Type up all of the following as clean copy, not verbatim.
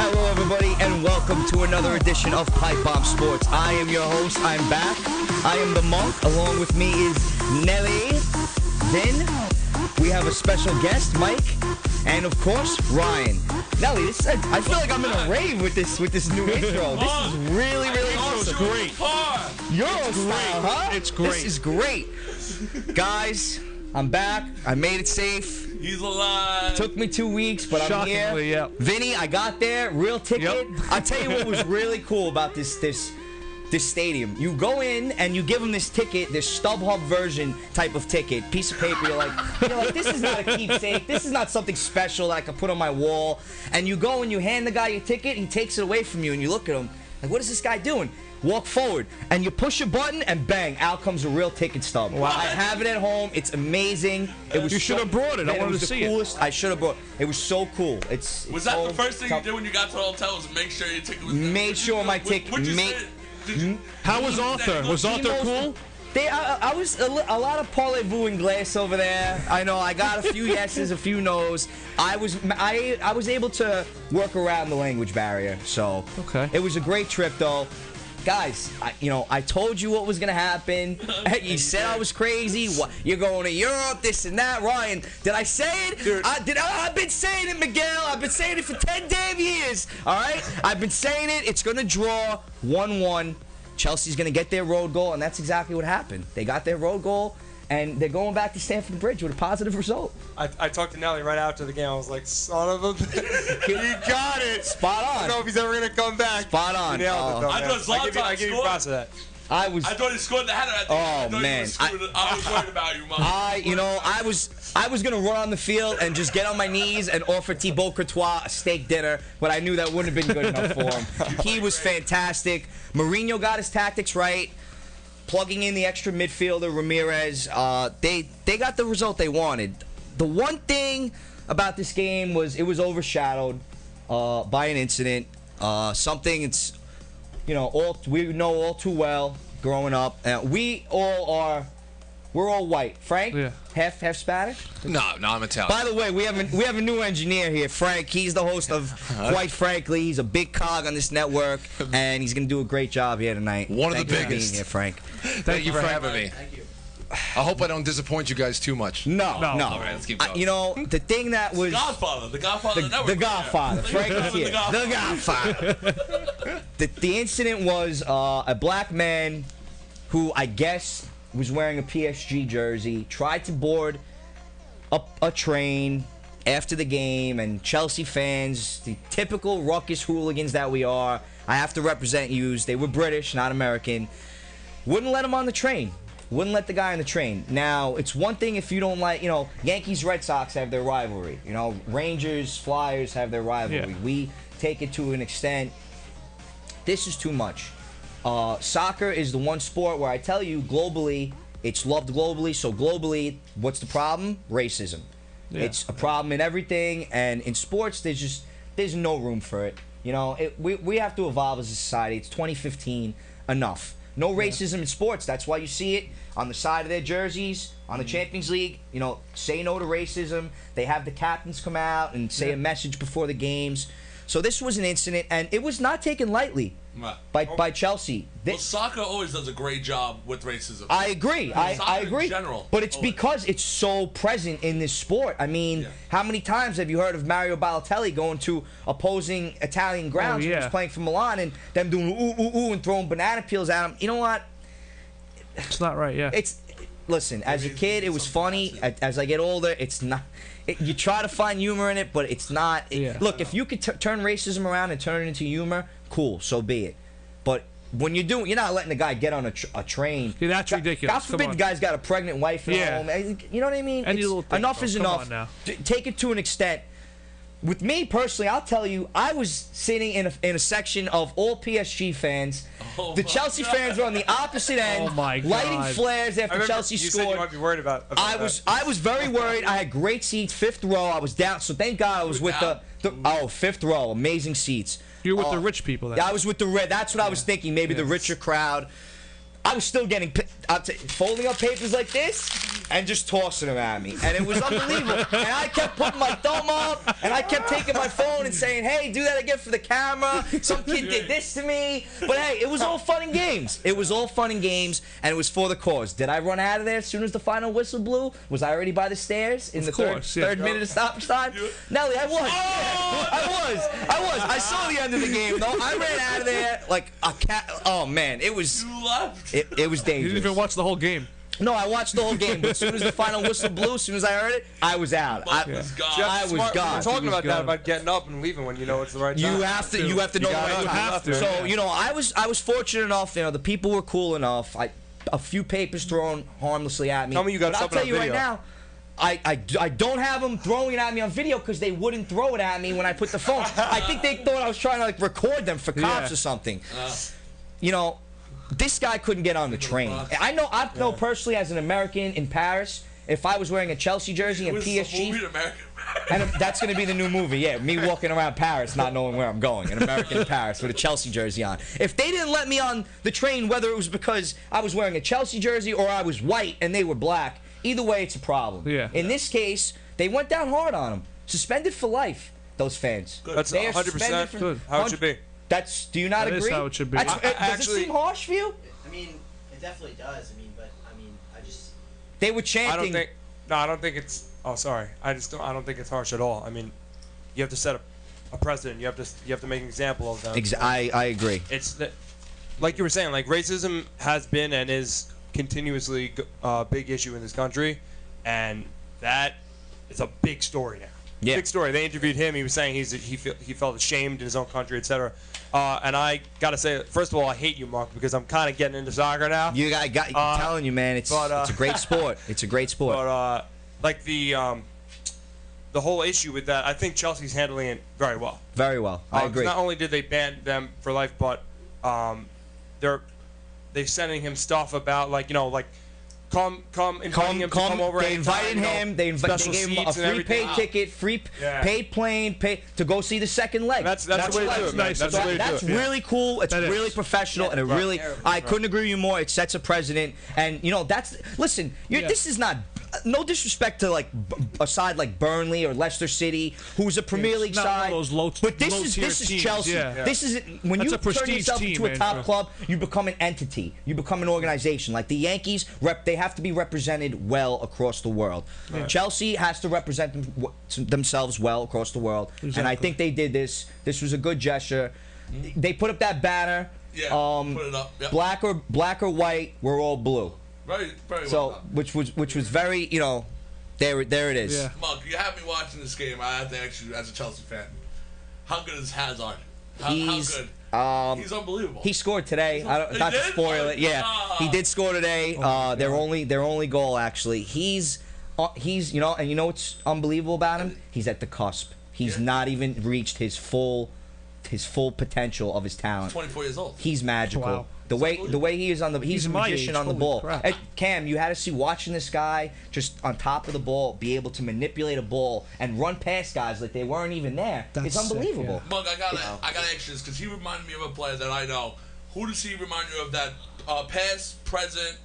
Hello, everybody, and welcome to another edition of Pipe Bomb Sports. I am your host. I'm back. I am the Monk. Along with me is Nelly. Then we have a special guest, Mike, and of course Ryan. Nelly, I feel like I'm in a rave with this new intro. This is really awesome. It's great. Euro style, huh? It's great. This is great, guys. I'm back. I made it safe. He's alive. Took me 2 weeks, but I'm here. Shockingly, yep. Vinny, I got there. Real ticket. Yep. I'll tell you what was really cool about this stadium. You go in and you give them this ticket, this StubHub version type of ticket, piece of paper. You're like, this is not a keepsake. This is not something special that I can put on my wall. And you go and you hand the guy your ticket. He takes it away from you, and you look at him like, what is this guy doing? Walk forward, and you push a button, and bang, out comes a real ticket stub. Wow. I have it at home. It's amazing. It was You should have brought it. I wanted to see it. Coolest. I should have brought it. It was so cool. Was that the first thing you did when you got to the hotel? Was make sure your ticket was there? Made sure my ticket. How was Arthur? Was Arthur cool? I was a lot of parlez-vous in glace over there. I know I got a few yeses, a few nos. I was able to work around the language barrier, so okay. It was a great trip, though. Guys, I told you what was gonna happen. You said I was crazy. What, you're going to Europe, this and that. Ryan, did I say it? Dude. I've been saying it, Miguel. I've been saying it for 10 damn years. All right, I've been saying it. It's gonna draw 1-1. Chelsea's gonna get their road goal, and that's exactly what happened. They got their road goal, and they're going back to Stamford Bridge with a positive result. I talked to Nelly right after the game. I was like, son of a bitch. You got it. Spot on. I don't know if he's ever going to come back. Spot on. You nailed it, though, I man. thought Zlatan I give you props for that. I thought he scored the header at the end. Oh, man. I was worried about you, man. I was gonna run on the field and just get on my knees and offer Thibaut Courtois a steak dinner, but I knew that wouldn't have been good enough for him. He was fantastic. Mourinho got his tactics right, plugging in the extra midfielder Ramirez. They got the result they wanted. The one thing about this game was it was overshadowed by an incident. Something it's we know all too well growing up. We're all white. Frank, yeah. half Spanish. No, I'm Italian. By the way, we have a new engineer here, Frank. He's the host of Quite Frankly. He's a big cog on this network, and he's gonna do a great job here tonight. One of the Thank you for biggest. being here, Frank. Thank you for having me. Thank you. I hope I don't disappoint you guys too much. No. All right, let's keep going. The thing that was The Godfather of the network. the Godfather. Frank is here. The Godfather. The incident was a black man who I guess was wearing a PSG jersey, tried to board a train after the game, and Chelsea fans, the typical ruckus hooligans that we are, I have to represent yous. They were British, not American. Wouldn't let him on the train. Wouldn't let the guy on the train. Now, it's one thing if you don't like, Yankees, Red Sox have their rivalry. Rangers, Flyers have their rivalry. Yeah. We take it to an extent. This is too much. Soccer is the one sport where I tell you, globally, it's loved globally. So globally, what's the problem? Racism. Yeah. It's a problem in everything, and in sports, there's no room for it. We have to evolve as a society. It's 2015. Enough. No racism in sports. That's why you see it on the side of their jerseys, on the Champions League. Say no to racism. They have the captains come out and say a message before the games. So this was an incident, and it was not taken lightly by Chelsea. Well, soccer always does a great job with racism. I agree. I agree. In general, but it's because it's so present in this sport. I mean, how many times have you heard of Mario Balotelli going to opposing Italian grounds when he was playing for Milan and them doing ooh and throwing banana peels at him? You know what? It's not right, yeah. Listen, as a kid, it was funny. As I get older, it's not. You try to find humor in it, but it's not. Look, if you could turn racism around and turn it into humor, cool, so be it. But when you're not letting the guy get on a train. Yeah, that's ridiculous. God forbid the guy's got a pregnant wife at home. You know what I mean? Enough is enough. Take it to an extent. With me personally, I'll tell you, I was sitting in a section of all PSG fans. The Chelsea fans were on the opposite end, lighting flares after Chelsea scored. You said you might be worried about that. I was very worried. I had great seats, fifth row. I was down, so thank God I was with the fifth row, amazing seats. You were with the rich people then. I was with the red. That's what I was thinking. Maybe the richer crowd. I was still getting folding up papers like this and just tossing them at me, and it was unbelievable. And I kept putting my thumb up, and I kept taking my phone and saying, "Hey, do that again for the camera." Some kid did this to me, but hey, it was all fun and games. It was all fun and games, and it was for the cause. Did I run out of there as soon as the final whistle blew? Was I already by the stairs in the third minute of stoppage time? Nelly, I was. I was. I saw the end of the game though. I ran out of there like a cat. Oh man, it was. You left. It was dangerous. You didn't even watch the whole game. No, I watched the whole game, but as soon as the final whistle blew, as soon as I heard it, I was out. I was gone. We're talking about that, about getting up and leaving when you know it's the right time. You have to know the right time. So, you know, I was fortunate enough, you know, the people were cool enough. A few papers thrown harmlessly at me. Tell me you got but something I'll tell you on video. right now, I don't have them throwing it at me on video because they wouldn't throw it at me when I put the phone. I think they thought I was trying to, like, record them for cops or something. You know, this guy couldn't get on the train. I know personally as an American in Paris, if I was wearing a Chelsea jersey and PSG, and that's going to be the new movie, yeah, me walking around Paris not knowing where I'm going, an American in Paris with a Chelsea jersey on. If they didn't let me on the train, whether it was because I was wearing a Chelsea jersey or I was white and they were black, either way it's a problem. Yeah. In this case, they went down hard on him. Suspended for life, those fans. That's They are 100% suspended for how it should be. Do you not That agree? is how it should be. Does Actually- it seem harsh for you? I mean, it definitely does. I just. They were chanting. I don't think it's. Oh, sorry. I don't think it's harsh at all. I mean, you have to set a precedent. You have to make an example of them. I agree. It's like you were saying. Like racism has been and is continuously a big issue in this country, and that is a big story now. Yeah. Big story. They interviewed him. He was saying he felt ashamed in his own country, etc. And I gotta say, first of all, I hate you, Mark, because I'm kind of getting into soccer now. I'm telling you, man, it's a great sport. It's a great sport. But like the whole issue with that, I think Chelsea's handling it very well. Very well. I agree. Not only did they ban them for life, but they're sending him stuff about like inviting him to come over. They invited him. They gave him a free paid ticket, free paid plane, to go see the second leg. That's the way to do it, man. nice. That's the way to do That's it. really cool. It's really professional, and it really. I couldn't agree with you more. It sets a precedent, and you know that's. Listen, this is not. No disrespect to like a side like Burnley or Leicester City, who's a Premier League side. But this is Chelsea. Yeah. This is when you turn yourself into a top club, you become an entity. You become an organization. Like the Yankees, they have to be represented well across the world. Yeah. Chelsea has to represent themselves well across the world, and I think they did this. This was a good gesture. They put up that banner. Yeah, put it up. Yep. Black or white, we're all blue. Very well So, done. which was very, you know, there it is. Yeah. Mark, you have me watching this game. I have to ask you, as a Chelsea fan, how good is Hazard? How good? He's unbelievable. He scored today. Not to spoil it. Yeah, he did score today. Their only goal actually. He's you know, and you know what's unbelievable about him? He's at the cusp. He's not even reached his full potential of his talent. 24 years old. He's magical. Wow. The way he is on he's a magician on the ball. Crap. Cam, you had to see watching this guy just on top of the ball be able to manipulate a ball and run past guys like they weren't even there. That's it's unbelievable. Sick, Mug, I gotta ask you this because he reminded me of a player that I know. Who does he remind you of that past, present,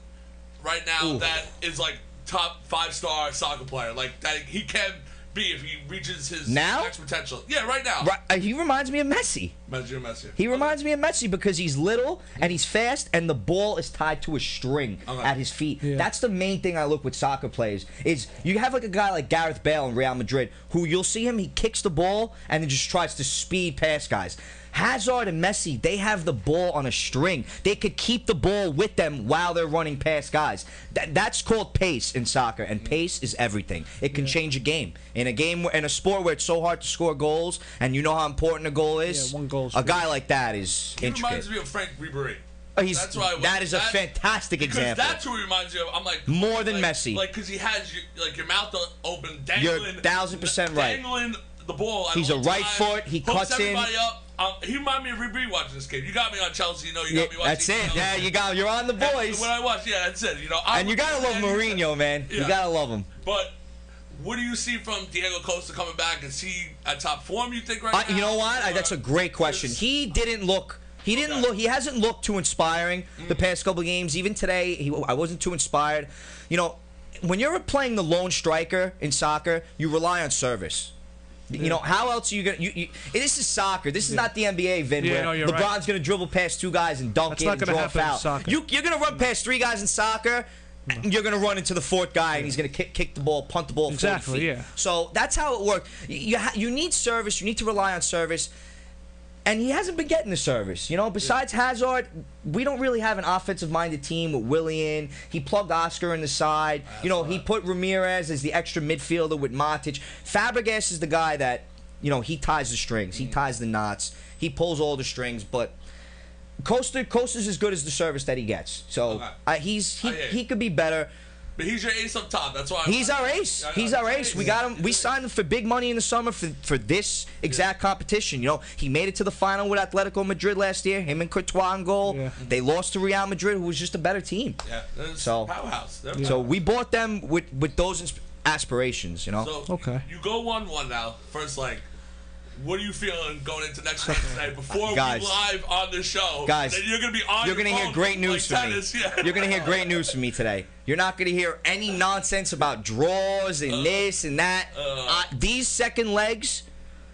right now that is like top 5-star soccer player? Like that he can be if he reaches his max potential. Yeah, right now. Right, he reminds me of Messi. Messi. He reminds me of Messi because he's little and he's fast and the ball is tied to a string at his feet. Yeah. That's the main thing I look with soccer players is you have like a guy like Gareth Bale in Real Madrid who you'll see him, he kicks the ball and then just tries to speed past guys. Hazard and Messi, they have the ball on a string. They could keep the ball with them while they're running past guys. That's called pace in soccer, and pace is everything. It can change a game. In a sport where it's so hard to score goals, and you know how important a goal is. Yeah, one goal. A guy like that is intricate. He reminds me of Frank Ribery. That is a fantastic example. That's who he reminds me of. I'm like more than Messi. Like because he has your mouth open, dangling. You're 1,000% right. Dangling the ball. He's a right foot. He cuts in. Up. He reminded me of Ribery watching this game. You got me on Chelsea. You know you got me watching. That's it. Yeah, you're on the boys. When I watch, that's it. You know. And you gotta love Mourinho, man. You gotta love him. But what do you see from Diego Costa coming back? Is he at top form? You think right now? You know what? That's a great question. He didn't look He didn't look. He hasn't looked too inspiring the past couple games. Even today, I wasn't too inspired. You know, when you're playing the lone striker in soccer, you rely on service. You know, how else are you gonna? This is soccer. This is not the NBA, Vin. Yeah, where no, you're LeBron's right. gonna dribble past 2 guys and dunk That's it not and gonna draw a happen in foul. soccer. You're gonna run past 3 guys in soccer. And you're gonna run into the 4th guy, and he's gonna kick the ball, punt the ball 40 Exactly, feet. yeah. So that's how it works. You need service. You need to rely on service. And he hasn't been getting the service. You know, besides Hazard, we don't really have an offensive-minded team with Willian. He plugged Oscar in the side. You know, he put Ramirez as the extra midfielder with Matic. Fabregas is the guy that, you know, he ties the strings. He ties the knots. He pulls all the strings. But Costa's as good as the service that he gets. So he could be better. But he's your ace up top. That's why. He's our ace. He's our ace. We got him. We signed him for big money in the summer for this exact competition. You know, he made it to the final with Atletico Madrid last year. Him and Courtois on goal. Yeah. They lost to Real Madrid, who was just a better team. Yeah. So powerhouse. So we bought them with those aspirations. You know. So Okay. You go 1-1 now. First leg. What are you feeling going into next Wednesday before Guys. we live on the show? Guys, then you're gonna be on. You're going to hear great news from me. Yeah. You're gonna hear great news from me today. You're not gonna hear any nonsense about draws and this and that. These second legs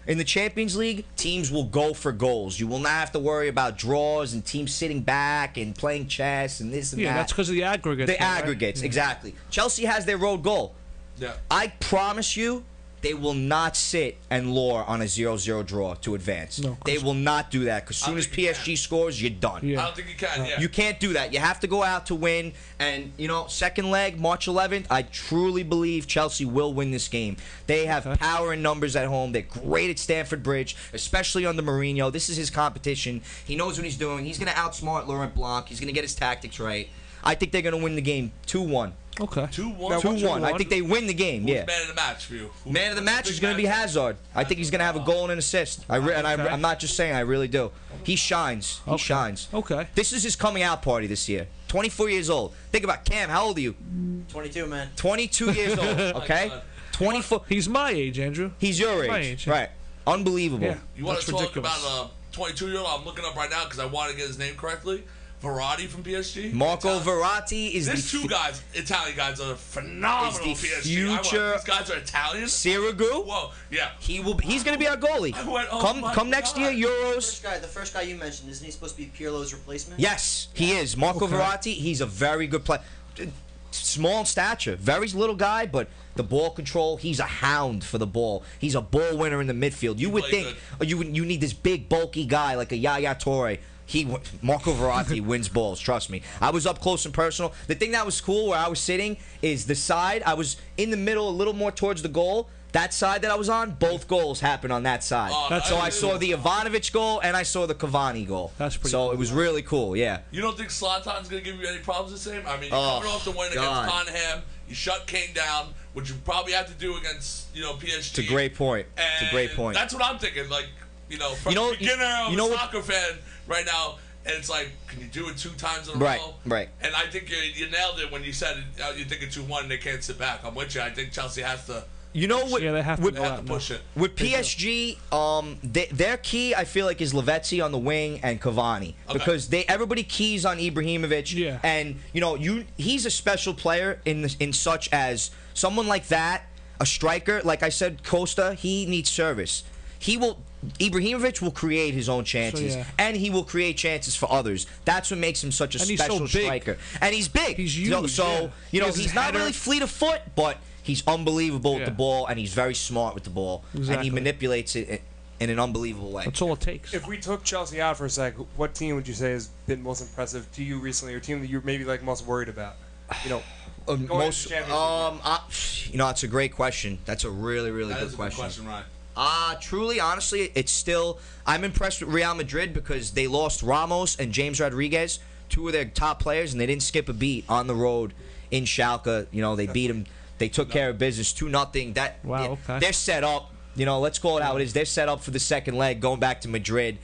in the Champions League, teams will go for goals. You will not have to worry about draws and teams sitting back and playing chess and this and Yeah, that. that's because of the aggregates. The aggregates, exactly. Chelsea has their road goal. Yeah. I promise you, they will not sit and lure on a 0-0 draw to advance. No, they will not do that, because as soon as think you PSG scores, you're done. Yeah. I don't think you can. Yeah. You can't do that. You have to go out to win. And, you know, second leg, March 11th, I truly believe Chelsea will win this game. They have power in numbers at home. They're great at Stamford Bridge, especially under Mourinho. This is his competition. He knows what he's doing. He's going to outsmart Laurent Blanc. He's going to get his tactics right. I think they're going to win the game 2-1. Okay. 2-1. 2-1. I think they win the game, Who's yeah. man of the match for you? Man of the match is going to be Hazard. I think he's going to have a goal and an assist. I'm not just saying, I really do. He shines. He shines. Okay. This is his coming out party this year. 24 years old. Think about Cam. How old are you? 22, man. 22 years old. Okay. 24. He's my age, Andrew. He's your My age. age, yeah. Right. Unbelievable. Yeah. You want That's to talk ridiculous. about a 22-year-old? I'm looking up right now because I want to get his name correctly. Verratti from PSG. Marco Verratti is There's the 2 guys, Italian guys, that are phenomenal. Is the PSG. future- These guys are Italian. Sirigu. Whoa, yeah. He's going to be our goalie. I went, oh my Come next God. year, Euros. The first guy you mentioned, isn't he supposed to be Pirlo's replacement? Yes, he is. Marco Okay. Verratti, he's a very good player. Small in stature, very little guy, but the ball control, he's a hound for the ball. He's a ball winner in the midfield. You would played think you need this big, bulky guy like a Yaya Toure. Marco Verratti wins balls, trust me. I was up close and personal. The thing that was cool where I was sitting is the side. I was in the middle, a little more towards the goal. That side that I was on, both goals happened on that side. So I saw the Ivanovic goal and I saw the Cavani goal. That's pretty So cool. it was really cool, yeah. You don't think Zlatan's going to give you any problems the same? I mean, you're Oh, coming off the win God. against Tottenham. You shut Kane down, which you probably have to do against, PSG. It's a great point. It's a great point. That's what I'm thinking. Like, from the beginner of a soccer fan right now, and it's like, can you do it 2 times in a row? Right. And I think you nailed it when you said you think it's 2-1 and they can't sit back. I'm with you. I think Chelsea has to. You know what? Yeah, they have to with, go out now. push it. With PSG, their key I feel like is Lavezzi on the wing and Cavani because everybody keys on Ibrahimovic. Yeah. And he's a special player in such as someone like that, a striker. Like I said, Costa, he needs service. Ibrahimovic will create his own chances, and he will create chances for others. That's what makes him such a special striker. And he's big. He's huge. So he's not really fleet of foot, but he's unbelievable with the ball, and he's very smart with the ball, and he manipulates it in an unbelievable way. That's all it takes. If we took Chelsea out for a sec, what team would you say has been most impressive to you recently, or team that you're maybe most worried about? It's a great question. That's a really, really That good is a question. good question, right? Truly, honestly, it's still. I'm impressed with Real Madrid because they lost Ramos and James Rodriguez, 2 of their top players, and they didn't skip a beat on the road in Schalke. They beat them. They took care of business 2-0. They're set up. Let's call it how it is. They're set up for the second leg, going back to Madrid.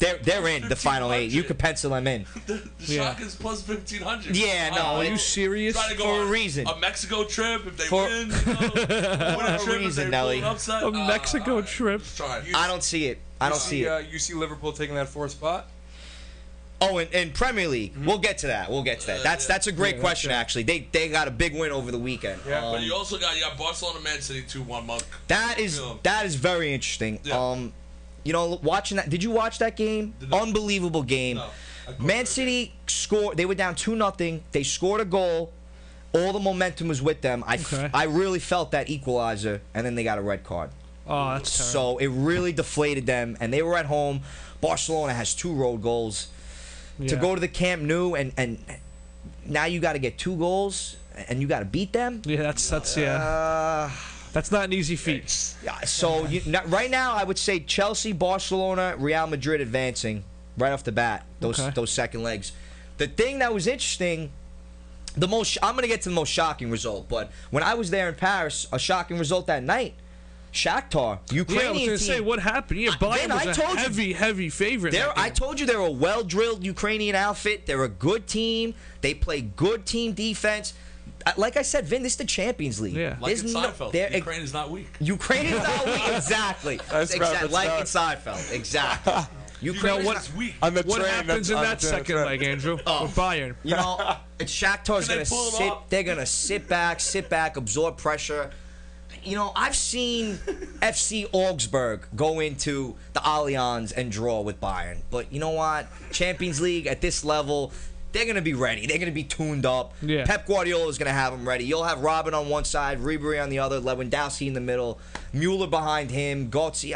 They're in the final 8. You could pencil them in. The shock is plus 1,500. Yeah, no. Are you serious? Trying to go For a on reason. A Mexico trip if they For- win. Win a trip reason, if they Nelly. pull an upset. A Mexico trip. Just trying. I don't see it. I don't see it. You see Liverpool taking that 4th spot? Oh, in Premier League, we'll get to that. That's a great question. Actually, they got a big win over the weekend. Yeah. But you also got Barcelona, Man City 2-1. Month. That is very interesting. Yeah. Watching that. Did you watch that game? No. Unbelievable game. No. Man City scored. They were down 2-0. They scored a goal. All the momentum was with them. I really felt that equalizer, and then they got a red card. Oh, that's terrible. So it really deflated them, and they were at home. Barcelona has 2 road goals. To go to the Camp Nou, and now you got to get 2 goals, and you got to beat them. Yeah, that's that's not an easy feat. So right now, I would say Chelsea, Barcelona, Real Madrid advancing right off the bat. Those second legs. The thing that was interesting, I'm going to get to the most shocking result, but when I was there in Paris, a shocking result that night. Shakhtar, Ukrainian I was going to say, what happened? Yeah, Bayern was a heavy favorite. I told you they're a well-drilled Ukrainian outfit. They're a good team. They play good team defense. Like I said, Vin, this is the Champions League. Yeah. Like in Seinfeld, Ukraine is not weak. Ukraine is not weak. Exactly. Like in Seinfeld. Exactly. Ukraine is weak. What happens in that second leg, Andrew? With Bayern. Shakhtar's going to sit. They're going to sit back, absorb pressure. I've seen FC Augsburg go into the Allianz and draw with Bayern. But you know what? Champions League at this level, they're going to be ready. They're going to be tuned up. Yeah. Pep Guardiola is going to have them ready. You'll have Robin on one side, Ribery on the other, Lewandowski in the middle, Mueller behind him, Götze.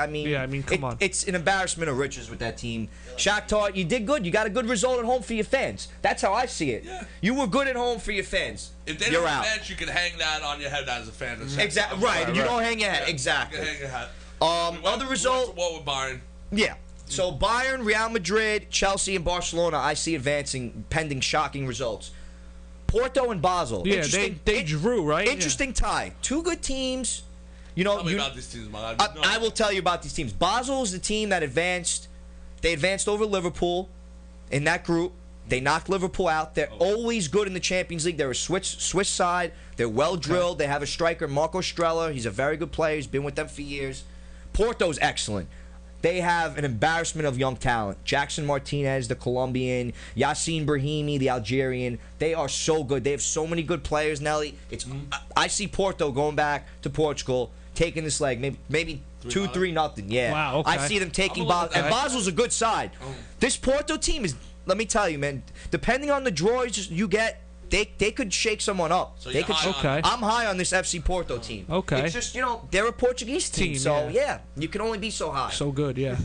Come on. It's an embarrassment of riches with that team. Shakhtar, you did good. You got a good result at home for your fans. That's how I see it. Yeah. You were good at home for your fans. If they You're don't out. match, you can hang that on your head as a fan. Exactly. Right. You don't hang your head. Exactly. You can hang your hat. Other result. What with Bayern? Yeah. So Bayern, Real Madrid, Chelsea, and Barcelona, I see advancing pending shocking results. Porto and Basel. Yeah, they drew, right? Interesting tie. 2 good teams. Tell me about these teams, man. I will tell you about these teams. Basel is the team that advanced. They advanced over Liverpool in that group. They knocked Liverpool out. They're always good in the Champions League. They're a Swiss side. They're well drilled. They have a striker, Marco Strella. He's a very good player. He's been with them for years. Porto's excellent. They have an embarrassment of young talent. Jackson Martinez, the Colombian, Yassine Brahimi, the Algerian. They are so good. They have so many good players, Nelly. I see Porto going back to Portugal, taking this leg, maybe 2-3-0. Yeah. Wow, okay. I see them taking Basel. And Basel's a good side. This Porto team is, let me tell you, man, depending on the draws you get, they could shake someone up. So they could. Okay. I'm high on this FC Porto team. Okay. It's just, they're a Portuguese team, so yeah, you can only be so high. So good, yeah.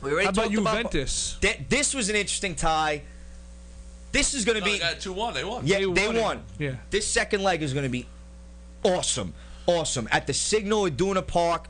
We already How about talked Juventus? This was an interesting tie. This is going to be. They got 2-1. They won. Yeah, they won. Yeah. This second leg is going to be awesome. At the Signal Iduna Park.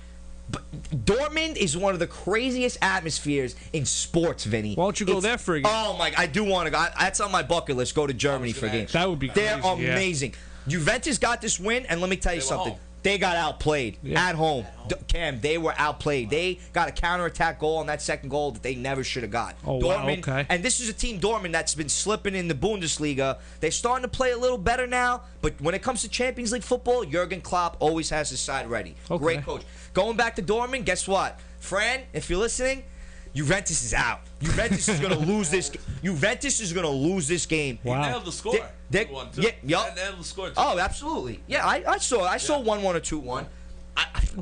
But Dortmund is one of the craziest atmospheres in sports, Vinny. Why don't you go there for a game? Oh my! I do want to go. That's on my bucket list. Go to Germany for a game. That would be crazy. They're amazing. Juventus got this win, and let me tell you something. home. They got outplayed at home. Cam, they were outplayed. They got a counterattack goal on that second goal that they never should have got. Oh, wow, okay. And this is a team, Dortmund, that's been slipping in the Bundesliga. They're starting to play a little better now, but when it comes to Champions League football, Jurgen Klopp always has his side ready. Okay. Great coach. Going back to Dortmund, guess what? Fran, if you're listening, Juventus is out. Juventus is going to lose this. Juventus is going to lose this game. He nailed the score. They 2-1 too. yeah, He nailed the score too. Oh, absolutely. Yeah, I saw 1-1 or 2-1.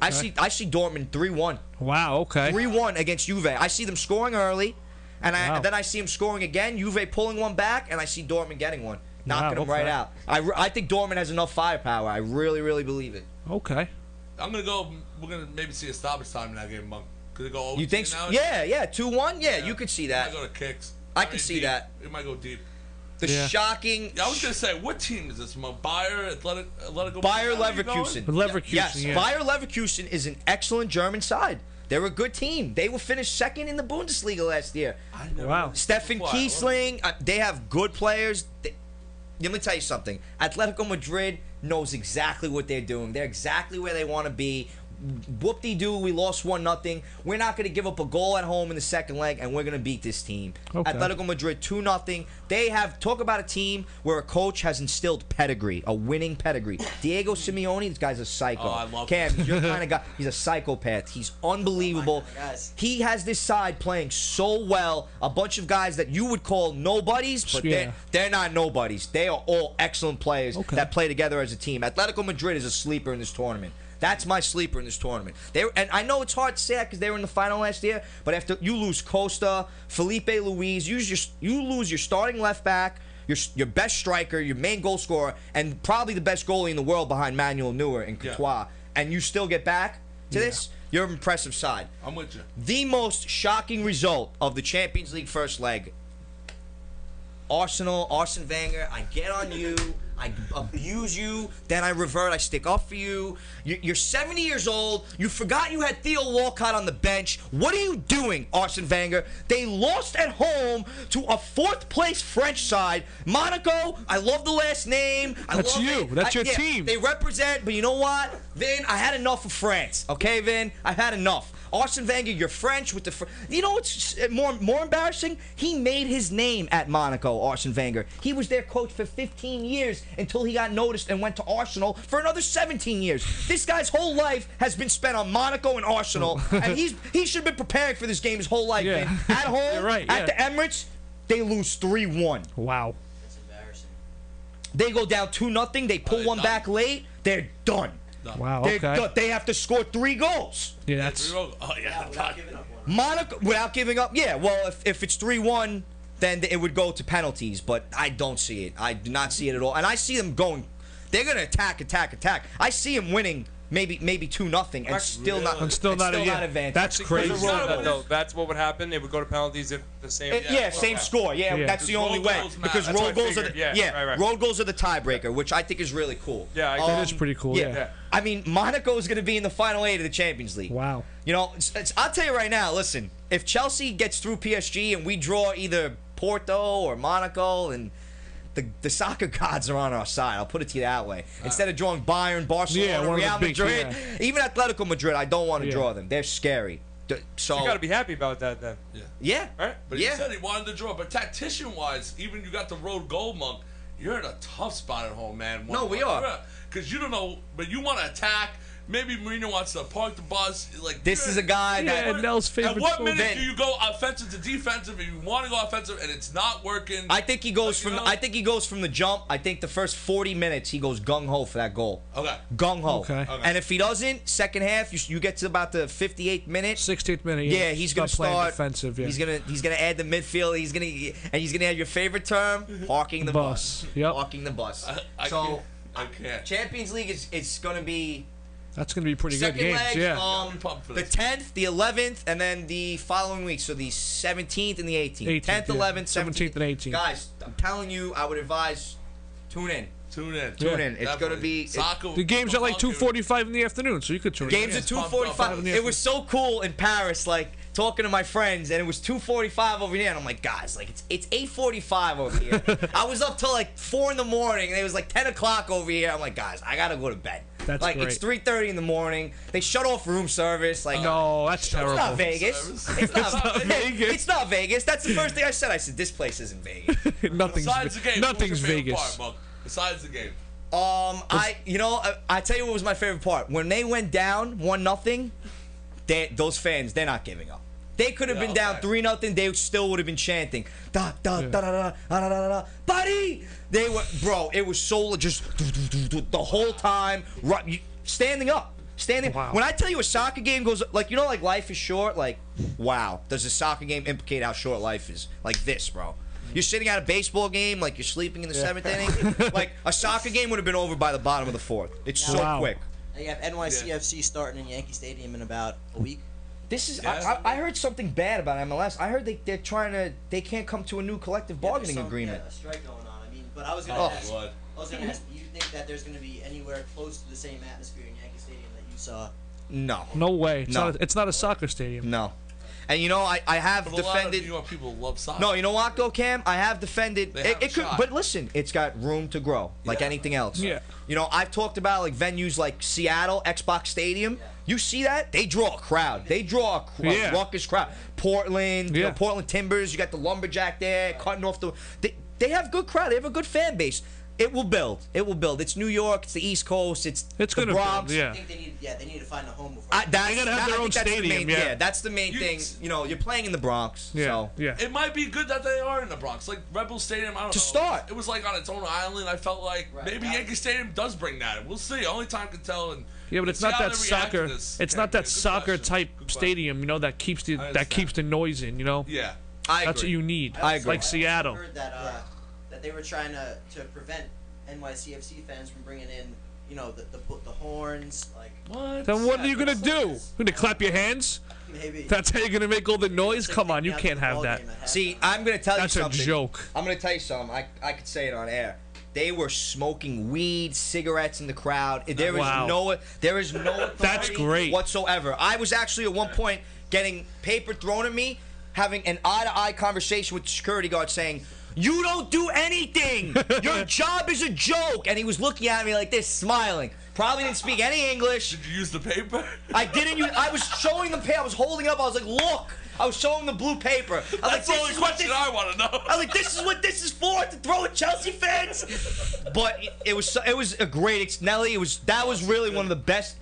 I see Dortmund 3-1. Wow, okay. 3-1 against Juve. I see them scoring early, and then I see them scoring again. Juve pulling one back, and I see Dortmund getting one, knocking them right out. I think Dortmund has enough firepower. I really, really believe it. Okay. I'm gonna go. We're gonna maybe see a stoppage time in that game, Monk. Could it go over? You think so? Yeah, 2-1. Yeah, you could see It that. might go to kicks. I can see deep. that. It might go deep. The shocking. Yeah, I was gonna say, what team is this? Bayer, Atletico. Bayer Leverkusen. Leverkusen, Yes, yeah. Bayer Leverkusen is an excellent German side. They're a good team. They were finished second in the Bundesliga last year. Wow. Stefan Kiesling, they have good players. Let me tell you something. Atletico Madrid knows exactly what they're doing. They're exactly where they want to be. whoop-de-doo, we lost 1-0. We're not going to give up a goal at home in the second leg, and we're going to beat this team. Okay. Atletico Madrid 2-0. They have talk about a team where a coach has instilled pedigree, a winning pedigree. Diego Simeone, this guy's a psycho. Oh, I love Cam, he's your kind of guy. He's a psychopath. He's unbelievable. Oh, my God, guys. He has this side playing so well. A bunch of guys that you would call nobodies, but Yeah. they're not nobodies. They are all excellent players Okay. that play together as a team. Atletico Madrid is a sleeper in this tournament. That's my sleeper in this tournament. And I know it's hard to say that because they were in the final last year, but after you lose Costa, Felipe Luis, you lose your starting left back, your best striker, your main goal scorer, and probably the best goalie in the world behind Manuel Neuer and Courtois, and you still get back to this, you're an impressive side. I'm with you. The most shocking result of the Champions League first leg, Arsene Wenger, I get on you, I abuse you, then I revert, I stick up for you. You're 70 years old, you forgot you had Theo Walcott on the bench. What are you doing, Arsene Wenger? They lost at home to a 4th place French side. Monaco, I love the last name. That's you. That's your team. They represent, but you know what? Vin, I had enough of France. Okay, Vin? I've had enough. Arsene Wenger, you're French with the... You know what's more embarrassing? He made his name at Monaco, Arsene Wenger. He was their coach for 15 years until he got noticed and went to Arsenal for another 17 years. This guy's whole life has been spent on Monaco and Arsenal, and he should have been preparing for this game his whole life. Yeah. Man. At home, You're right, at the Emirates, they lose 3-1. Wow. That's embarrassing. They go down 2-0. They pull they one done? back late. They're done. Wow. They're Okay. done. They have to score 3 goals. Yeah, that's. Oh, yeah. Without giving up one. Monaco, without giving up, yeah. Well, if it's 3-1, then it would go to penalties. But I don't see it. I do not see it at all. And I see them going. They're gonna attack. I see them winning maybe 2-0 and still not. And still not advantage. That's crazy. Because of that, though, that's what would happen. It would go to penalties if the same. Same score. Yeah, Yeah. that's the only way. goals matter. Because That's road what I goals are figured. Right. road goals are the tiebreaker, which I think is really cool. Yeah, I agree. That is pretty cool. Yeah. I mean, Monaco is going to be in the final 8 of the Champions League. Wow. You know, I'll tell you right now, listen, if Chelsea gets through PSG and we draw either Porto or Monaco, and the soccer gods are on our side, I'll put it to you that way. Instead of drawing Bayern, Barcelona, one of the Real big, Madrid, even Atletico Madrid, I don't want to Yeah. draw them. They're scary. So, You got to be happy about that then. yeah. Right? But he said he wanted to draw. But tactician-wise, even you got the road goal monk, you're in a tough spot at home, man. No, we are. Because you don't know, but you want to attack. Maybe Mourinho wants to park the bus. Like This is a guy Yeah, that... Nell's favorite. At what soldier. minute do you go offensive to defensive, and you want to go offensive, and it's not working? I think he goes Like, you from. know? I think he goes from the jump. I think the first 40 minutes he goes gung ho for that goal. Okay. Gung ho. Okay. And if he doesn't, second half, you get to about the 58th minute. 16th minute. Yeah, he's gonna playing start defensive. Yeah. He's gonna add the midfield. He's gonna add your favorite term, parking the bus. Yep. Parking the bus. I So can't. Champions League is gonna be That's gonna be pretty good second games. leg. Yeah. I'm pumped for The this. 10th, the 11th, and then the following week. So the 17th and the 18th. 18th, 10th, yeah. 11th, 17th and 18th. Guys, I'm telling you, I would advise tune in. Tune in. Tune in. It's Definitely. gonna be. Soccer. The game's at like 2:45 in the afternoon, so you could tune in. Games Yeah. at pumped 2:45. up. It was so cool in Paris, like talking to my friends, and it was 2:45 over here, and I'm like, guys, like it's 8:45 over here. I was up till like 4 in the morning, and it was like 10 o'clock over here. I'm like, guys, I gotta go to bed. That's like great. it's 3:30 in the morning. They shut off room service. Like No, that's terrible. it's not Vegas. It's not Vegas. It's not Vegas. That's the first thing I said. I said this place isn't Vegas. Nothing's Besides the game, nothing's what was your favorite Vegas. part, Monk? Besides the game. I tell you what was my favorite part. When they went down 1-0, those fans, they're not giving up. They could have been down 3-0. They still would have been chanting, da da da da da da da da da, buddy. They were, bro. It was so just the whole time, standing up. Wow. When I tell you a soccer game goes like like life is short. Like, wow, does a soccer game implicate how short life is? Like this, bro. You're sitting at a baseball game, like you're sleeping in the 7th inning. Like a soccer game would have been over by the bottom of the 4th. It's so Wow. quick. Now you have NYCFC starting in Yankee Stadium in about a week. This is. Yeah. I heard something bad about MLS. I heard they can't come to a new collective bargaining agreement. Yeah, a strike going on. I mean, but I was gonna Oh, ask. Lord. I was gonna ask. Do you think that there's gonna be anywhere close to the same atmosphere in Yankee Stadium that you saw? No, No way. No. It's not a soccer stadium. no. And I have But a lot of defended. New York people love soccer. No, you know what, though, Cam? I have defended. They have a It could, shot. but listen, it's got room to grow, like Yeah. anything else. Yeah. I've talked about like venues like Seattle, Xbox Stadium. You see that? They draw a crowd. They draw a raucous crowd. Portland, you know, Portland Timbers. You got the Lumberjack there cutting off the. They have good crowd. They have a good fan base. It will build. It will build. It's New York. It's the East Coast. It's the gonna Bronx. build, I think they need to find a home before. They gotta have their own stadium. That's the main thing. You know, you're playing in the Bronx. So. It might be good that they are in the Bronx. Like Rebel Stadium, I don't know. To start. It was like on its own island. I felt like maybe Yankee Stadium does bring that. We'll see. Only time can tell. And yeah, but it's not that soccer. It's not that soccer type stadium, you know, that keeps the noise in, you know. Yeah, that's what you need. I agree. Like Seattle. I heard that they were trying to prevent NYCFC fans from bringing in, you know, the horns. Like what? Then what are you gonna do? You gonna clap your hands? Maybe. That's how you're gonna make all the noise? Come on, you can't have that. See, I'm gonna tell you something. That's a joke. I'm gonna tell you something. I could say it on air. They were smoking weed, cigarettes in the crowd. There is no That's great whatsoever. I was actually at one point getting paper thrown at me, having an eye-to-eye conversation with the security guard saying, "You don't do anything. Your job is a joke." And he was looking at me like this, smiling. Probably didn't speak any English. Did you use the paper? I didn't use. I was showing them paper. I was holding up. I was like, "Look." I was showing the blue paper. That's the only question I want to know. I was like, "This is what this is for, to throw at Chelsea fans." But it was a great Nelly. That was really one of the best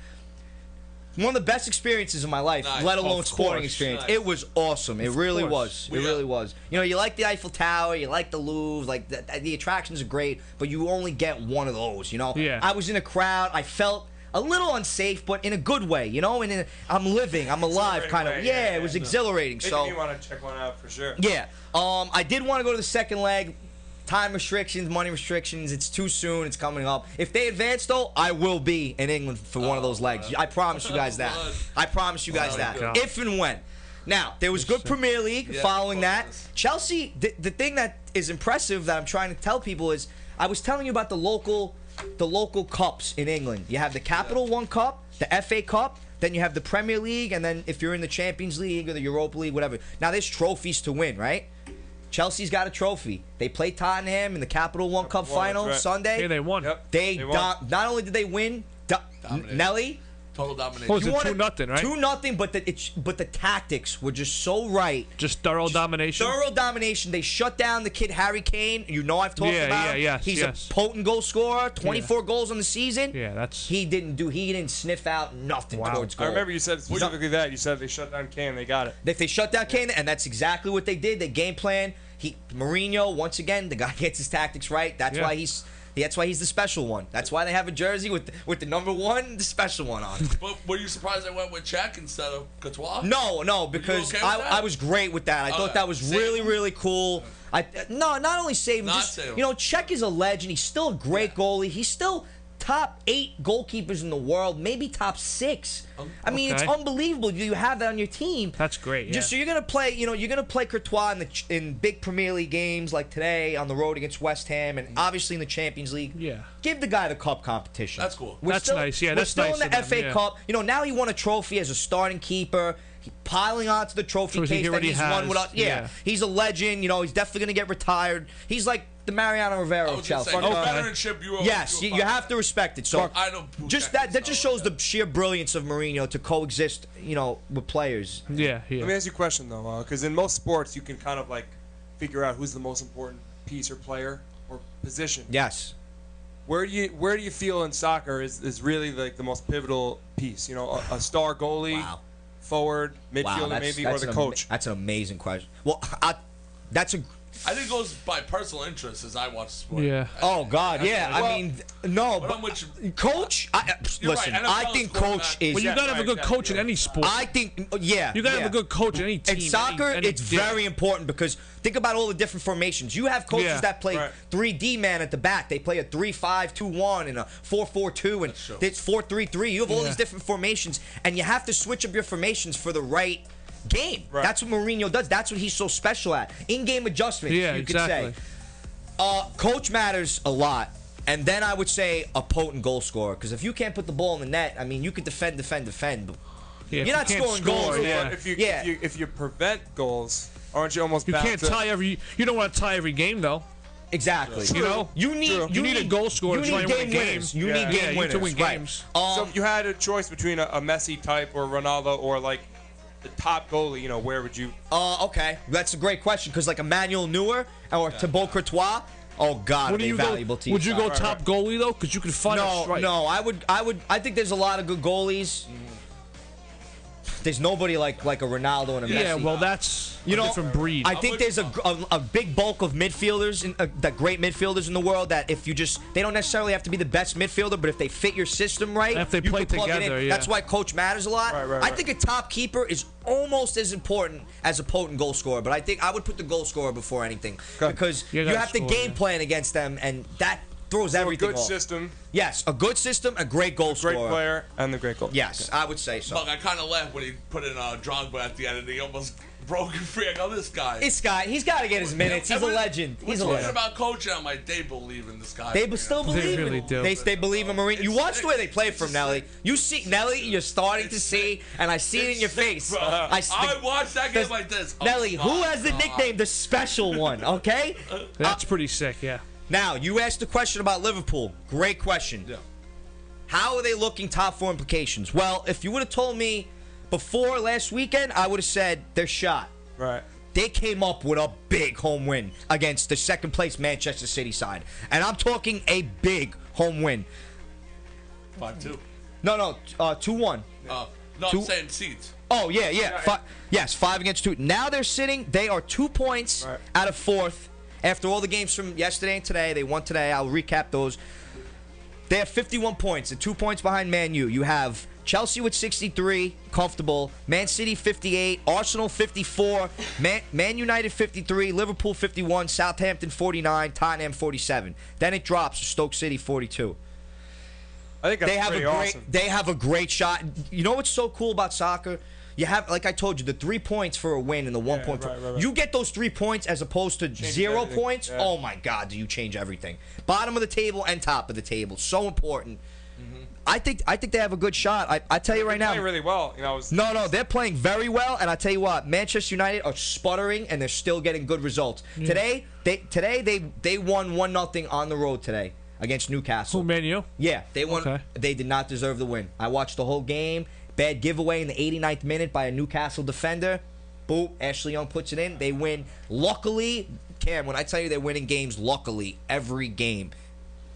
experiences of my life, let alone sporting experience. Nice. It was awesome. It really was. It really was. You know, you like the Eiffel Tower, you like the Louvre, like the attractions are great, but you only get one of those. You know. Yeah. I was in a crowd. I felt a little unsafe, but in a good way, you know. And I'm living, I'm alive, kind of. Yeah, it was exhilarating. So you want to check one out for sure. Yeah. I did want to go to the second leg. Time restrictions, money restrictions. It's too soon. It's coming up. If they advance, though, I will be in England for one of those legs. I promise you guys that. I promise you guys that. If and when. Now, there was good Premier League following that. Chelsea, the thing that is impressive that I'm trying to tell people is, I was telling you about the local cups in England. You have the Capital One Cup, the FA Cup, then you have the Premier League, and then if you're in the Champions League or the Europa League, whatever. Now, there's trophies to win, right? Chelsea's got a trophy. They play Tottenham in the Capital One Cup final Sunday. Yeah, they won. Yep. They won. Not only did they win, Nelly. Total domination. What was it, 2-0, right? 2-0, but the tactics were just so right. Just thorough domination. Thorough domination. They shut down the kid Harry Kane. You know I've talked about him. Yes, He's a potent goal scorer. 24 goals on the season. Yeah, that's. He didn't sniff out nothing towards goal. I remember you said specifically that. You said they shut down Kane. They got it. If they shut down Kane, and that's exactly what they did. They game plan. Mourinho, once again, the guy gets his tactics right. That's why he's the special one. That's why they have a jersey with the number 1, the special one on. But were you surprised they went with Czech instead of Courtois? No, because I was great with that. I thought that was really cool. Not only saving, you know, Czech is a legend. He's still a great goalie. He's still top 8 goalkeepers in the world, maybe top 6. I mean, it's unbelievable. You have that on your team. That's great. Yeah. Just so you're gonna play Courtois in big Premier League games like today on the road against West Ham, and obviously in the Champions League. Yeah. Give the guy the cup competition. That's cool. That's nice. Yeah, that's nice. We're still in the FA Cup. You know, now he won a trophy as a starting keeper. Piling onto the trophy case that he's won with us. Yeah, he's a legend. You know, he's definitely gonna get retired. He's like the Mariano Rivera of Chelsea. Yes, you have to respect it. So I know just that just shows the sheer brilliance of Mourinho to coexist, you know, with players. Yeah. Let me ask you a question though, because in most sports you can kind of like figure out who's the most important piece or player or position. Yes. Where do you feel in soccer is really like the most pivotal piece? You know, a star goalie. Wow. Forward, midfielder, maybe, or the coach? That's an amazing question. Well, I think it goes by personal interest as I watch sport. Yeah. Oh God, yeah. Well, I mean, no, but coach. Listen, right, I think coach is. Well, you gotta have a good coach in any sport. I think, yeah. You gotta have a good coach in any team. In soccer, any it's very important because think about all the different formations. You have coaches that play 3D man at the back. They play a 3-5-2-1 and a 4-4-2 and it's 4-3-3. You have all these different formations, and you have to switch up your formations for the right game. Right. That's what Mourinho does. That's what he's so special at. In-game adjustments, you could say. Coach matters a lot. And then I would say a potent goal scorer. Because if you can't put the ball in the net, I mean, you could defend. But you're not scoring goals. If you prevent goals, aren't you almost You can't tie every. You don't want to tie every game though. Exactly. You know, you need a goal scorer You to try need and win game a game. winners. You need game winners. to win Right. games. So if you had a choice between a Messi type or Ronaldo or like the top goalie, you know, where would you? Okay, that's a great question because like Emmanuel Neuer or Thibaut Courtois. Oh God, What are do they you valuable go? to you? Would you go top goalie though? Because you could find a strike. No, I would. I think there's a lot of good goalies. There's nobody like a Ronaldo and a Messi. Yeah, well, that's a different breed. I think there's a big bulk of midfielders, that great midfielders in the world that if you just, they don't necessarily have to be the best midfielder, but if they fit your system right, if they you play can plug it together, in. yeah. That's why coach matters a lot. Right. I think a top keeper is almost as important as a potent goal scorer, but I think I would put the goal scorer before anything because You you gotta have to score, game yeah. plan against them, and that throws So a everything good off. system, Yes, a good system, a great goal great scorer. player, and the great goal. Yes, I would say so. Look, I kind of laughed when he put in Drogba at the end, and he almost broke free. I go, this guy. This guy, he's got to get his minutes. He's a legend. He's a We're talking legend. about coaching. I'm like, they believe in this guy. They still believe really in do. They believe in Marine. You It's watch the way they play sick. from It's Nelly. sick. You see Nelly, you're starting to It's see, sick. and I see it in your face. Bro, I watched that game like this. Oh, Nelly, who my has the God. nickname the special one? Okay. That's pretty sick, yeah. Now you asked a question about Liverpool. Great question. Yeah. How are they looking top four implications? Well, if you would have told me before last weekend, I would have said they're shot. Right. They came up with a big home win against the second place Manchester City side. And I'm talking a big home win. 5-2. No, 2-1. No, Two- I'm saying seats. Oh, yeah. Yes, 5 against 2. Now they are 2 points Right. out of 4th. After all the games from yesterday and today, they won today. I'll recap those. They have 51 points and 2 points behind Man U. You have Chelsea with 63, comfortable. Man City 58, Arsenal 54, Man United 53, Liverpool 51, Southampton 49, Tottenham 47. Then it drops to Stoke City 42. I think that's They have pretty awesome. They have a great shot. You know what's so cool about soccer? You have, like I told you, the 3 points for a win and the 1 point. right. You get those 3 points as opposed to 0 everything. points. Yeah. Oh my God, do you change everything? Bottom of the table and top of the table, so important. I think they have a good shot. I tell you right now. Playing really well. You know, No, they're playing very well, and I tell you what, Manchester United are sputtering, and they're still getting good results. Today they won 1-0 on the road today against Newcastle. Who, Man U? Yeah, they won. Okay. They did not deserve the win. I watched the whole game. Bad giveaway in the 89th minute by a Newcastle defender. Boop, Ashley Young puts it in. They win. Luckily, Cam, when I tell you they're winning games, luckily, every game.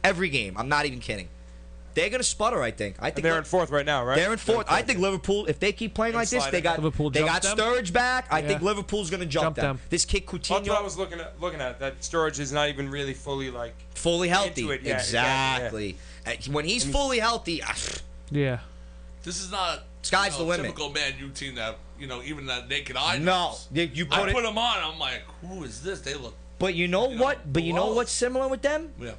I'm not even kidding. They're going to sputter, I think. and they're in 4th right now, right? They're in 4th. I think Liverpool, if they keep playing like this, they got Liverpool jumped them? Sturridge back. I Yeah. think Liverpool's going to jump them. This kid That's what I Coutinho, was looking at. That Sturridge is not even really fully like. fully healthy. Into it, yeah, exactly. When he's fully healthy, Yeah. This is not Sky's the limit. typical Man U team that even that naked eye. no. knows. You I put put it. them on. I'm like, who is this? They look. But you know what? But you know below. what's similar with them? Yeah.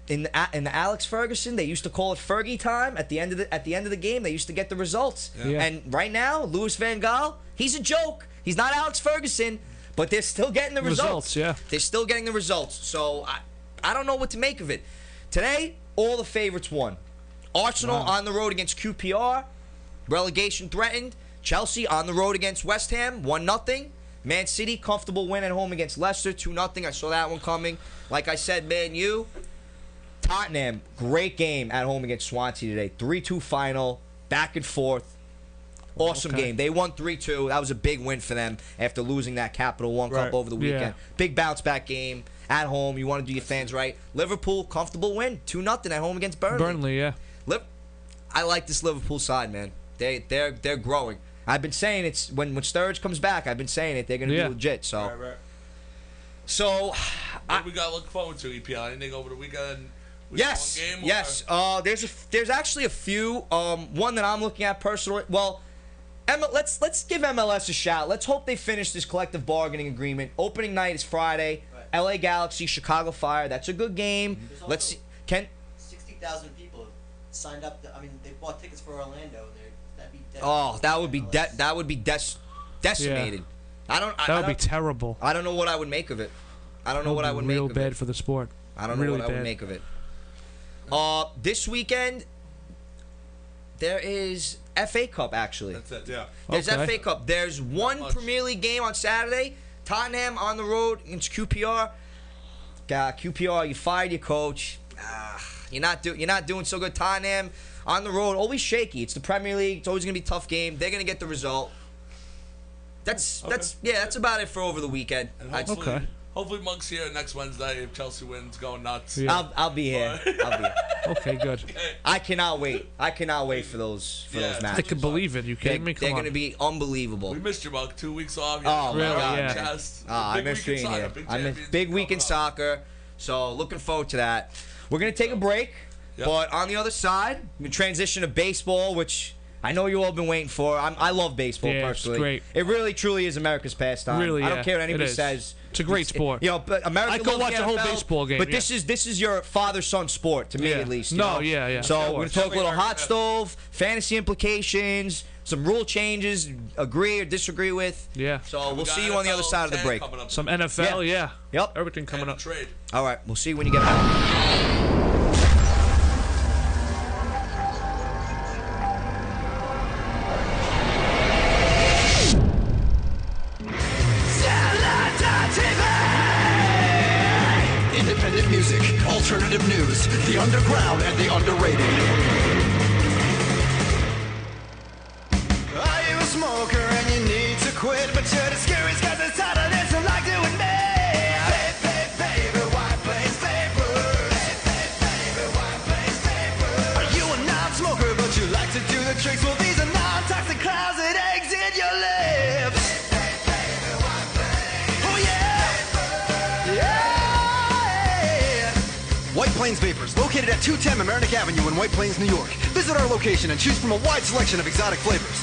In the Alex Ferguson, they used to call it Fergie time at the end of the game. They used to get the results. Yeah. And right now, Louis van Gaal, he's a joke. He's not Alex Ferguson, but they're still getting the results. Yeah. They're still getting the results. So I don't know what to make of it. Today, all the favorites won. Arsenal on the road against QPR, relegation threatened. Chelsea on the road against West Ham, 1-0. Man City, comfortable win at home against Leicester, 2-0. I saw that one coming. Like I said, Man U. Tottenham, great game at home against Swansea today. 3-2 final, back and forth. Awesome Okay. game. They won 3-2. That was a big win for them after losing that Capital One Cup Right. over the weekend. Yeah. Big bounce back game at home. You want to do your fans right. Liverpool, comfortable win. 2-0 at home against Burnley. Burnley, yeah. I like this Liverpool side, man. They're growing. I've been saying it's when Sturridge comes back. I've been saying it. They're gonna be legit. So Right. so What we got to look forward to, EPL? Anything over the weekend? yes, One game or- yes. There's actually a few. One that I'm looking at personally. Well, let's give MLS a shout. Let's hope they finish this collective bargaining agreement. Opening night is Friday. Right. LA Galaxy, Chicago Fire. That's a good game. There's Let's also see. Can 60,000 people signed up. They bought tickets for Orlando. That'd be that would be decimated. I don't. That would be terrible. I don't know what I would make of it. I don't know what I would make real of bad it. for the sport. I don't know really what I would bad. make of it. This weekend there is FA Cup actually. That's it. Yeah. There's Okay. FA Cup. There's one much. Premier League game on Saturday. Tottenham on the road against QPR. QPR, you fired your coach. You're not doing so good. Tottenham on the road, always shaky. It's the Premier League. It's always gonna be a tough game. They're gonna get the result. That's about it for over the weekend. And hopefully Monk's here next Wednesday if Chelsea wins, going nuts. Yeah. I'll be here. Okay, good. I cannot wait. for those matches. I can believe it. You kidding me? They're going to be unbelievable. We missed you, Monk. 2 weeks off. Oh, really? Yeah. I missed being here. I missed big week in soccer. So looking forward to that. We're going to take a break. Yep. But on the other side, we transition to baseball, which I know you all been waiting for. I love baseball personally. It's great. It really, truly is America's pastime. Really, I don't care what anybody says. It's a great sport. But America I could watch a whole baseball game. But this is your father-son sport to me at least. You know? Yeah. So we're gonna talk a little hot stove, fantasy implications, some rule changes, agree or disagree with. Yeah. So we'll see you on the other side of the break. Some NFL, yeah. Yep. Everything coming up. Trade. All right. We'll see you when you get back. Independent music, alternative news, the underground and the underrated. Are you a smoker and you need to quit, but you're discouraged cause it's harder than some like doing me? Baby, white place paper. Baby, white place paper. Are you a non-smoker but you like to do the tricks? Well, these are non-toxic clouds that exit your lips. Oh yeah. Yeah. White Plains Vapors, located at 210 Mamaroneck Avenue in White Plains, New York. Visit our location and choose from a wide selection of exotic flavors.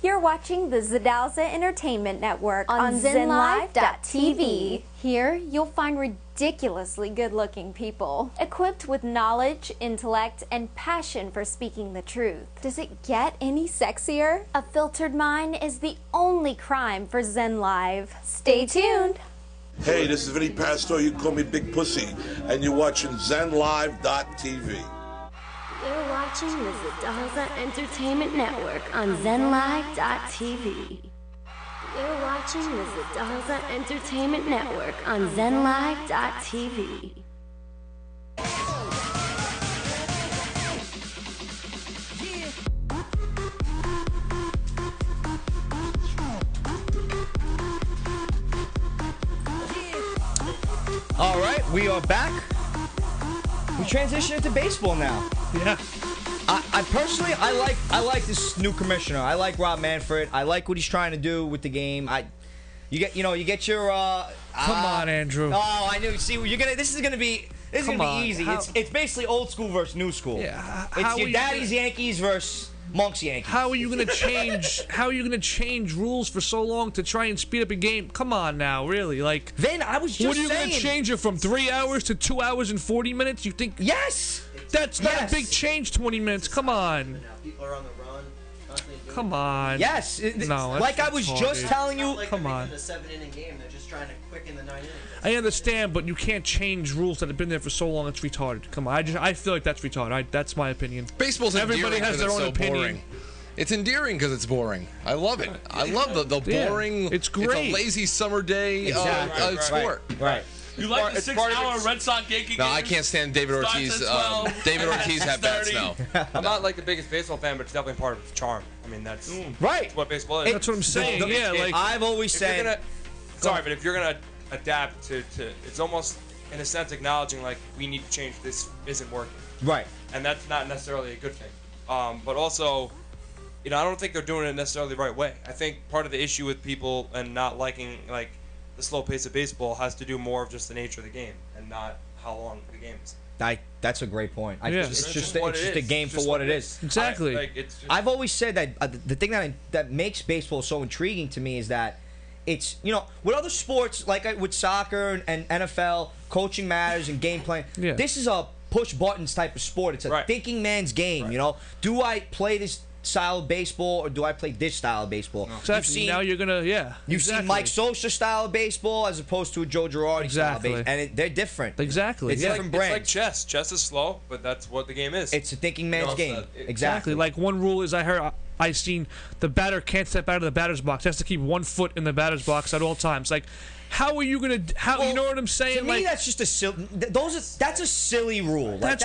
You're watching the Zadalza Entertainment Network on ZenLive.tv. Here, you'll find ridiculously good-looking people, equipped with knowledge, intellect, and passion for speaking the truth. Does it get any sexier? A filtered mind is the only crime for Zen Live. Stay tuned. Hey, this is Vinny Pastore. You can call me Big Pussy, and you're watching ZenLive.tv. You're watching the Zadalza Entertainment Network on ZenLive.tv. You're watching the Zadalza Entertainment Network on ZenLive.tv. All right, we are back. We transition into baseball now. Yeah. I personally, I like this new commissioner. I like Rob Manfred. I like what he's trying to do with the game. You get your. Come on, Andrew. Oh, I knew. See, this is gonna be easy. It's basically old school versus new school. Yeah. It's your daddy's Yankees versus Monk's Yankees. How are you gonna change? How are you gonna change rules for so long to try and speed up a game? Come on now, really? Like, then I was just what are you saying, gonna change it from 3 hours to 2 hours and 40 minutes? You think? Yes. That's not a big change. 20 minutes. Come on. People are on the run. Come on. Yes. No. Like I was just telling you. Like come on. A 7-inning game. They're just trying to quicken the 9 innings. I understand, but you can't change rules that have been there for so long. It's retarded. Come on. I feel like that's retarded. That's my opinion. Baseball's Everybody has their own opinion. Boring. It's endearing because it's boring. I love it. I love the boring. It's great. It's a lazy summer day sport. Right. You like the 6-hour Red Sox Yankee game? No, I can't stand David Ortiz. David Ortiz had bad smell. I'm not like the biggest baseball fan, but it's definitely part of its charm. I mean, that's what baseball is. That's what I'm saying. I've always said. But if you're gonna adapt to, it's almost in a sense acknowledging like we need to change. This isn't working. Right. And that's not necessarily a good thing. But also, I don't think they're doing it necessarily the right way. I think part of the issue with people and not liking like the slow pace of baseball has to do more of just the nature of the game and not how long the game is. That's a great point. It's just a game for what it is. Exactly. I've always said that the thing that makes baseball so intriguing to me is that it's, with other sports, like with soccer and NFL, coaching matters and game plan. Yeah. This is a push buttons type of sport. It's a thinking man's game. You know, do I play this style of baseball or do I play this style of baseball? Exactly. Now you're gonna You've seen Mike Sosa style of baseball as opposed to a Joe Girardi style of baseball, and they're different. Exactly. It's different brands. It's like chess. Chess is slow, but that's what the game is. It's a thinking man's game. Exactly. Like one rule is I seen the batter can't step out of the batter's box. Has to keep 1 foot in the batter's box at all times. Like, how are you gonna? You know what I'm saying? To me, that's just a silly. That's a silly rule. That's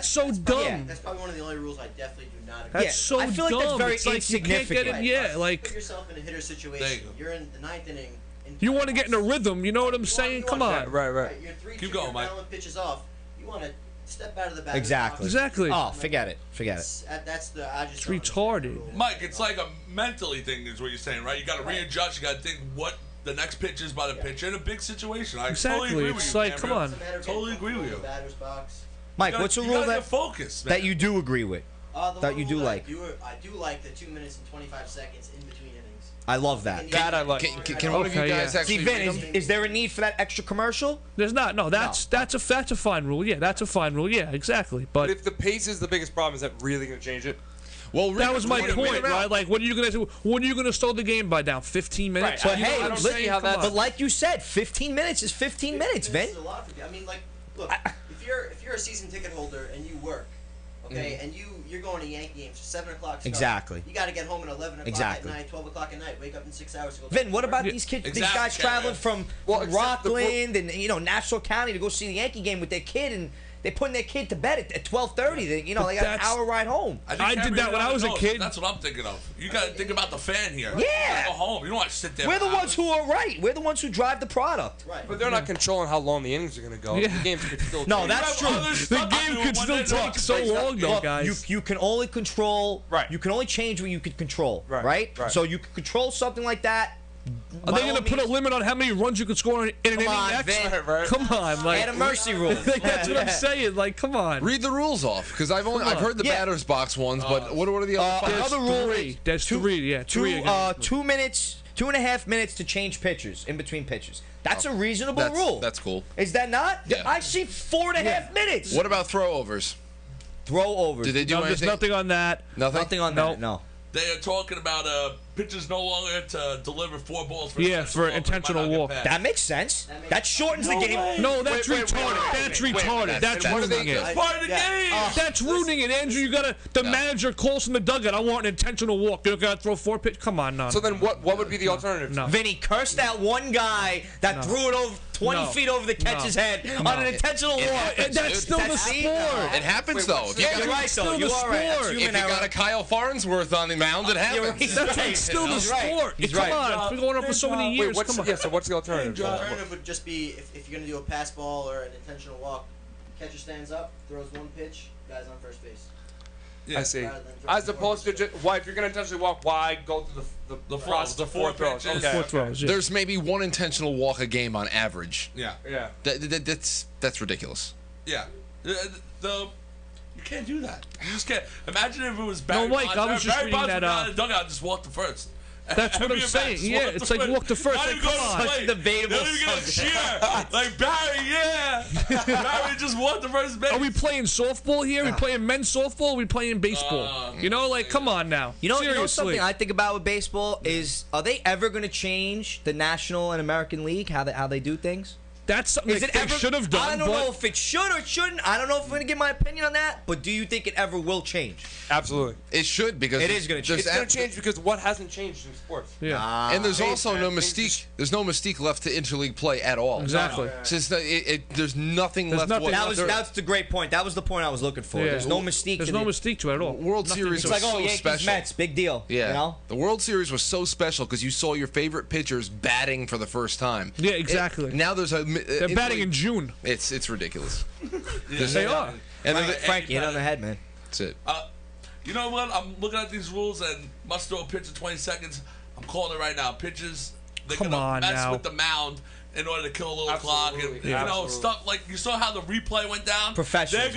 so dumb. Yeah, that's probably one of the only rules I definitely do not agree. That's so dumb. I feel like that's very it's like insignificant. You can't get it. Put yourself in a hitter situation. You're in the 9th inning. You want to get in a rhythm. You know what I'm saying? Come on. Right. You're 3-2. Keep going, Mike. Pitches off. You want to step out of the batter's Exactly. box. Exactly. Oh, forget it. That's the. I just. It's retarded. Mike, it's like a mentally thing, is what you're saying, right? You got to readjust. You got to think what the next pitch is by the pitcher in a big situation. I totally agree with It's you. like, come on. Totally agree with you. Mike, what's a rule that you do agree with? That you do like? I do like the 2 minutes and 25 seconds in between innings. I love that. That I like. Can one of you guys actually? See, Vin, is there a need for that extra commercial? There's not. No, that's a fine rule. Yeah, that's a fine rule. Yeah, exactly. But if the pace is the biggest problem, is that really going to change it? Well, that was my point, right? Like, what are you gonna do? What are you gonna slow the game by down? 15 minutes? But hey, I don't see how that's. But like you said, 15 minutes is 15 minutes, Vin. This is a lot for you. I mean, like, look, if you're a season ticket holder and you work, okay, and you're going to Yankee games 7 o'clock. Start, exactly. You got to get home at 11 o'clock at night, 12 o'clock at night. Wake up in 6 hours to go. Vin, what about these kids? These guys traveling from Rockland and Nassau County to go see the Yankee game with their kid, and they're putting their kid to bed at 12:30. They got an hour ride home. I did that when I was a kid. That's what I'm thinking of. You got to think about the fan here. Yeah. You gotta go home. You don't want to sit there. We're the ones who are right. We're the ones who drive the product. Right. But they're not controlling how long the innings are going to go. Yeah. The games could still. No, that's true. The game could still take so long, though, Look, guys. You can only control. Right. You can only change what you can control. Right. So you can control something like that. Are they going to put a limit on how many runs you can score in an inning next? Right. Come on, like Add a mercy rule. that's what I'm saying. Like, come on. Read the rules off, because I've heard the batter's box ones, but what are the other? There's Another rule. three. There's three. Yeah, three. 2 minutes, 2.5 minutes to change pitchers in between pitches. That's a reasonable rule. That's cool. Is that not? Yeah. I see 4.5 minutes. What about throwovers? Throwovers? Did they do There's anything? nothing on that. Nothing on that. No. They are talking about pitchers no longer to deliver 4 balls for intentional walk. That makes sense. That shortens the game. No, that's retarded. That's retarded. That's ruining it. That's part of the game. That's ruining it, Andrew. You gotta. The manager calls from the dugout. I want an intentional walk. You're gonna throw 4 pitch. Come on, no. So then, what would be the alternative? No. Vinny, curse that one guy that threw it over 20 feet over the catcher's head on an intentional walk. That's still the sport. It happens though. Yeah, you're right though. You are right. If you got a Kyle Farnsworth on the mound, it happens. That's still the sport. Come on, it's been going on for so many years. Come on. Yeah, so what's the alternative? The alternative would just be if you're going to do a pass ball or an intentional walk, catcher stands up, throws 1 pitch, guys on first base. Yeah. I see. As opposed to just, why, if you're going to intentionally walk, why go through the process of 4 throws? pitches. 4 throws. Yeah. There's maybe 1 intentional walk a game on average. Yeah. That's ridiculous. Yeah. You can't do that. You just can't. Imagine if it was Barry Mike, Bonds. I was just Barry reading Bonds that, would go in the dugout and just walk to first. That's what I'm saying. Yeah, it's like walk to first. Not Like, even go come to on. plate. Debatable They don't even get a cheer. Like, Barry, yeah. Barry just walked to first base. Are we playing softball here? Are we playing men's softball? Are we playing baseball? Like, come on now. You know Seriously. something I think about with baseball is, are they ever going to change the National and American League, how they do things? That's something they should have done. I don't know if it should or shouldn't. I don't know if I'm going to give my opinion on that, but do you think it ever will change? Absolutely. It should, because it is going to change. It's going to change because what hasn't changed in sports? Yeah. And there's also no mystique. There's no mystique left to interleague play at all. Exactly. Since there's nothing left. That's the great point. That was the point I was looking for. Yeah. There's no mystique. There's no mystique to it at all. World Series was so Yankees, special. Mets, big deal. Yeah. You know? The World Series was so special because you saw your favorite pitchers batting for the first time. Yeah, exactly. Now there's a. They're batting in June. It's ridiculous. They are. And then Frankie, hit on the head, man. That's it. You know what? I'm looking at these rules and must throw a pitch in 20 seconds. I'm calling it right now. Pitches, they're going to mess with the mound in order to kill a little Absolutely. clock, and Yeah. you know, Absolutely. stuff like you saw how the replay went down. Professionals,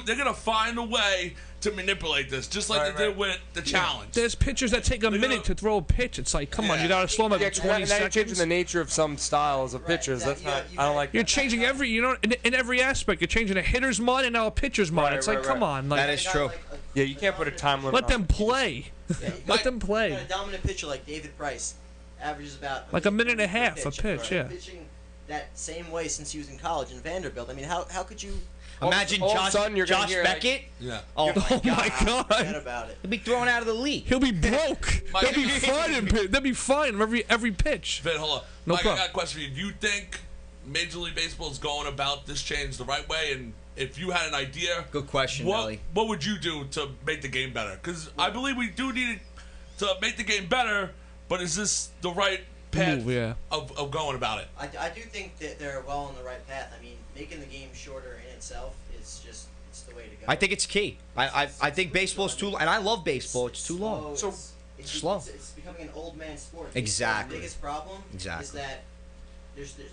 They're gonna find a way to manipulate this, just like they did with the challenge. There's pitchers that take a minute to throw a pitch. It's like, come on, you gotta slow them Yeah, at 20 now you're changing seconds. the nature of some styles of pitchers. That's not. I don't like. You're that. changing every, in every aspect. You're changing a hitter's mind and now a pitcher's mind. Right, It's like, right, come right. on, like, That is true. Yeah, you can't put a time limit. let on them it. play. Let them You got play. a dominant pitcher like David Price, averages about Like a minute and a half a pitch, pitch, yeah. Pitching that same way since he was in college in Vanderbilt. I mean, how could you? Imagine all of a Josh, sudden you're gonna Josh hear, like- Beckett. Yeah. Oh Oh my Forget God, about it. he'll be thrown out of the league. he'll be broke. They'll be fine. They'll be fine every pitch. Vin, hold on. No Mike, problem. I got a question for you. Do you think Major League Baseball is going about this change the right way? And if you had an idea, Good question, Nelly. what would you do to make the game better? Because I believe we do need to make the game better, but is this the right path Move, yeah. of going about it? I do think that they're well on the right path. I mean, making the game shorter in itself is just it's the way to go. I think it's key. I think baseball's too, and I love baseball. It's too long. So it's slow. It's becoming an old man sport. Exactly. The biggest problem Exactly. is that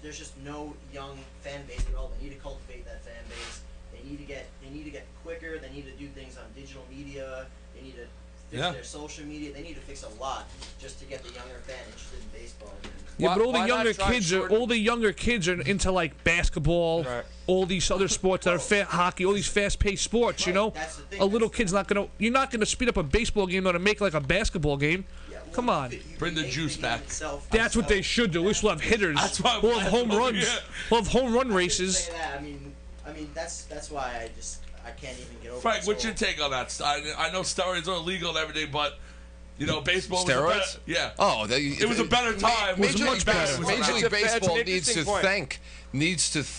there's just no young fan base at all. They need to cultivate that fan base. They need to get quicker. They need to do things on digital media. They need to fix their social media. They need to fix a lot just to get the younger fan interested in baseball. Yeah, but all the Why not younger try kids are shorten- into like basketball, Right. all these other sports that are hockey, all these fast-paced sports. You know, That's the thing. a little kid's not gonna. You're not gonna speed up a baseball game to make like a basketball game. Yeah, well, Come on. you Bring the make juice game back. itself- That's what they should do. At least we'll have hitters. That's why We'll have home I'm- runs. yeah. We'll have home run I races. say that. I mean that's why I can't even get over. Frank, this what's whole- your take on that? I know steroids are illegal and everything, but you know, baseball was a Steroids? better, yeah. Oh, It was a better time. was Major much League better. Baseball, Major League It's an Baseball needs interesting to point.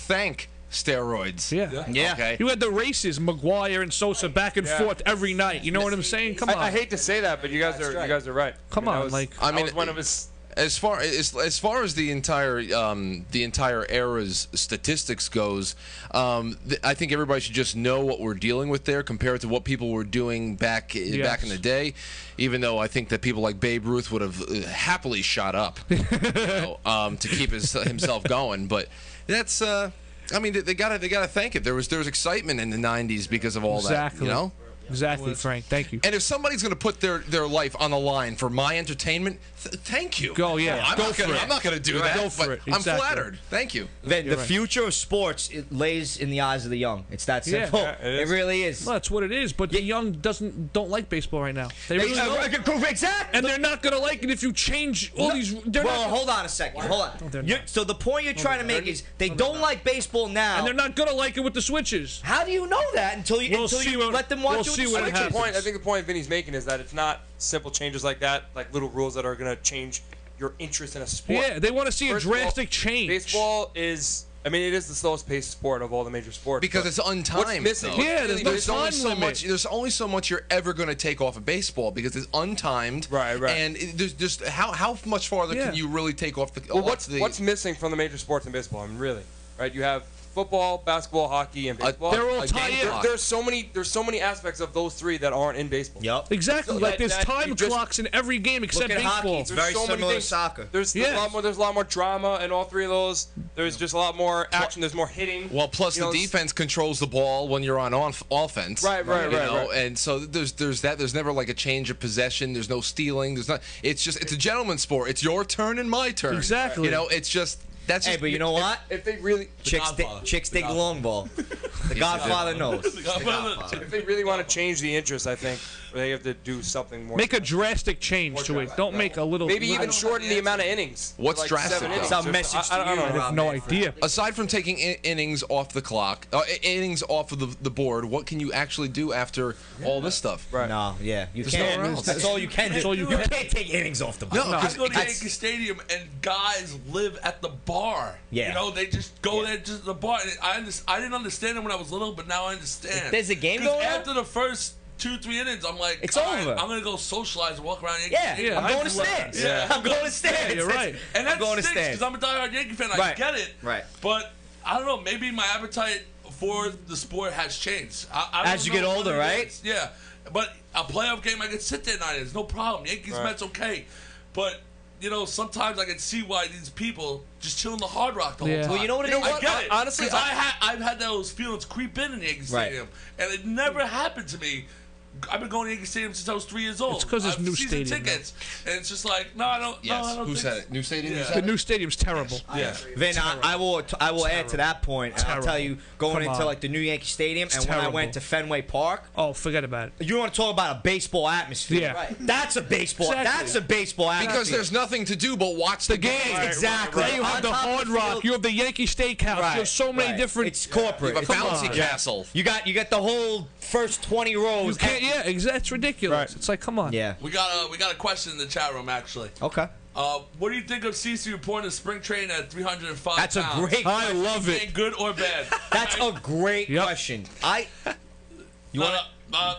thank steroids. Yeah. Yeah. Okay. You had the races, McGuire and Sosa back and Yeah. forth every night. You know what I'm saying? Come on. I hate to say that, but you guys are right. Come that on, was- like- I that mean, was one of his. As far as the entire era's statistics goes, I think everybody should just know what we're dealing with there compared to what people were doing back in the day. Even though I think that people like Babe Ruth would have happily shot up to keep himself going, but that's. I mean, they gotta thank it. There was excitement in the '90s because of all Exactly. that. You know. Exactly, Frank. Thank you. And if somebody's going to put their life on the line for my entertainment, thank you. Go, yeah. I'm Go not for gonna, it. I'm not going to do that. Go for but it. I'm Exactly. flattered. Thank you. The You're right. future of sports it lays in the eyes of the young. It's that Yeah. simple. Yeah, it it is. really is. Well, that's what it is. But the young don't like baseball right now. They really don't. Exactly. And they're not gonna like it if you change all these. They're Well, not, hold on a second. Hold on. they're You're- not. so the point you're trying to make is they don't like baseball now. and they're not gonna like it with the switches. How do you know that until you We'll see what- let them watch we'll it with see the what switches? happens. I think the point Vinny's making is that it's not simple changes like that, like little rules that are going to change your interest in a sport. Yeah, they want to see First a of all, drastic change. Baseball is, I mean, it is the slowest paced sport of all the major sports. Because but it's untimed. What's missing? though. Yeah, there's no only time so limit. much. There's only so much you're ever going to take off of baseball because it's untimed. Right. And there's just how much farther Yeah. can you really take off the? Well, off the, what's missing from the major sports in baseball? I mean, really, right? You have football, basketball, hockey, and baseball. They're all a tied game in. clock. There's so many aspects of those three that aren't in baseball. Yup. Exactly. So Like that- there's that time you just- clocks in every game except Look at hockey. baseball. It's very so many similar to things. soccer. There's Yeah. a lot more drama in all three of those. There's just a lot more action. There's more hitting. Well, plus You know, the defense controls the ball when you're on offense. Right, you right, know? right. And so there's that. There's never like a change of possession. There's no stealing. There's not. It's a gentleman's sport. It's your turn and my turn. Exactly. You know, it's just that's. Hey, just, but you know what? If they really, Chicks Godfather. dig the long ball. The Godfather knows. The Godfather. Godfather. if they really want to change the interest, I think they have to do something more. Make a drastic change to it. Don't make a little. Maybe even don't shorten have the the amount of innings. What's Like drastic, 7 though? innings. It's our message to I don't you, know. I have no idea. aside from taking innings off the clock, innings off of the board, what can you actually do after all this stuff? Right. No, yeah, you There's can't. nowhere else. That's all you can do. That's all you You can. can't take innings off the board. No, I go to It's- Yankee Stadium and guys live at the bar. Yeah. You know, they just go there just the bar. And I didn't understand it when I was little, but now I understand. If there's a game 'Cause going on? after the first 2-3 innings, I'm like, It's all right, over. I'm gonna go socialize and walk around Yankee Yeah, Stadium. I'm going to love- stands. Yeah. I'm going to stands. you're right. And that I'm going to stinks stands. because I'm a diehard Yankee fan. I Right. get it. Right. But I don't know. Maybe my appetite for the sport has changed. I don't As you know get what older, it right? is. Yeah. But a playoff game, I could sit there 9 innings. No problem. Yankees, Right. Mets, okay. But sometimes I can see why these people just chill in the Hard Rock the whole Yeah. time. Well, you know what it is? I get it. Honestly, because I've had those feelings creep in the Yankee Right. Stadium, and it never happened to me. I've been going to Yankee Stadium since I was 3 years old. It's 'cause it's I've new season stadium, tickets, and it's just like, no, I don't. Yes. No, I don't Who think said it? New Stadium. You Yeah. said The it? new stadium's terrible. Yeah. Vin, I will add to that point, and I'll tell you, going Come into on. like the new Yankee Stadium, It's and when I terrible. went to Fenway Park, Oh, forget about it. you want to talk about a baseball atmosphere? Yeah. Right. That's a baseball. Exactly. That's a baseball atmosphere. Because there's nothing to do but watch the game. Exactly. Then you have On the top of Hard the Rock. field- You have the Yankee Steakhouse. Right, You have so many right. different. It's corporate. You have a It's- bouncy castle. You got the whole first 20 rows. You can't. Yeah, exactly. It's ridiculous. Right. It's like, come on. Yeah. We got a question in the chat room actually. Okay. What do you think of CC reporting the spring training at 305 That's a pounds? great. I love Being it. good or bad? That's a great Yep. question. You want to?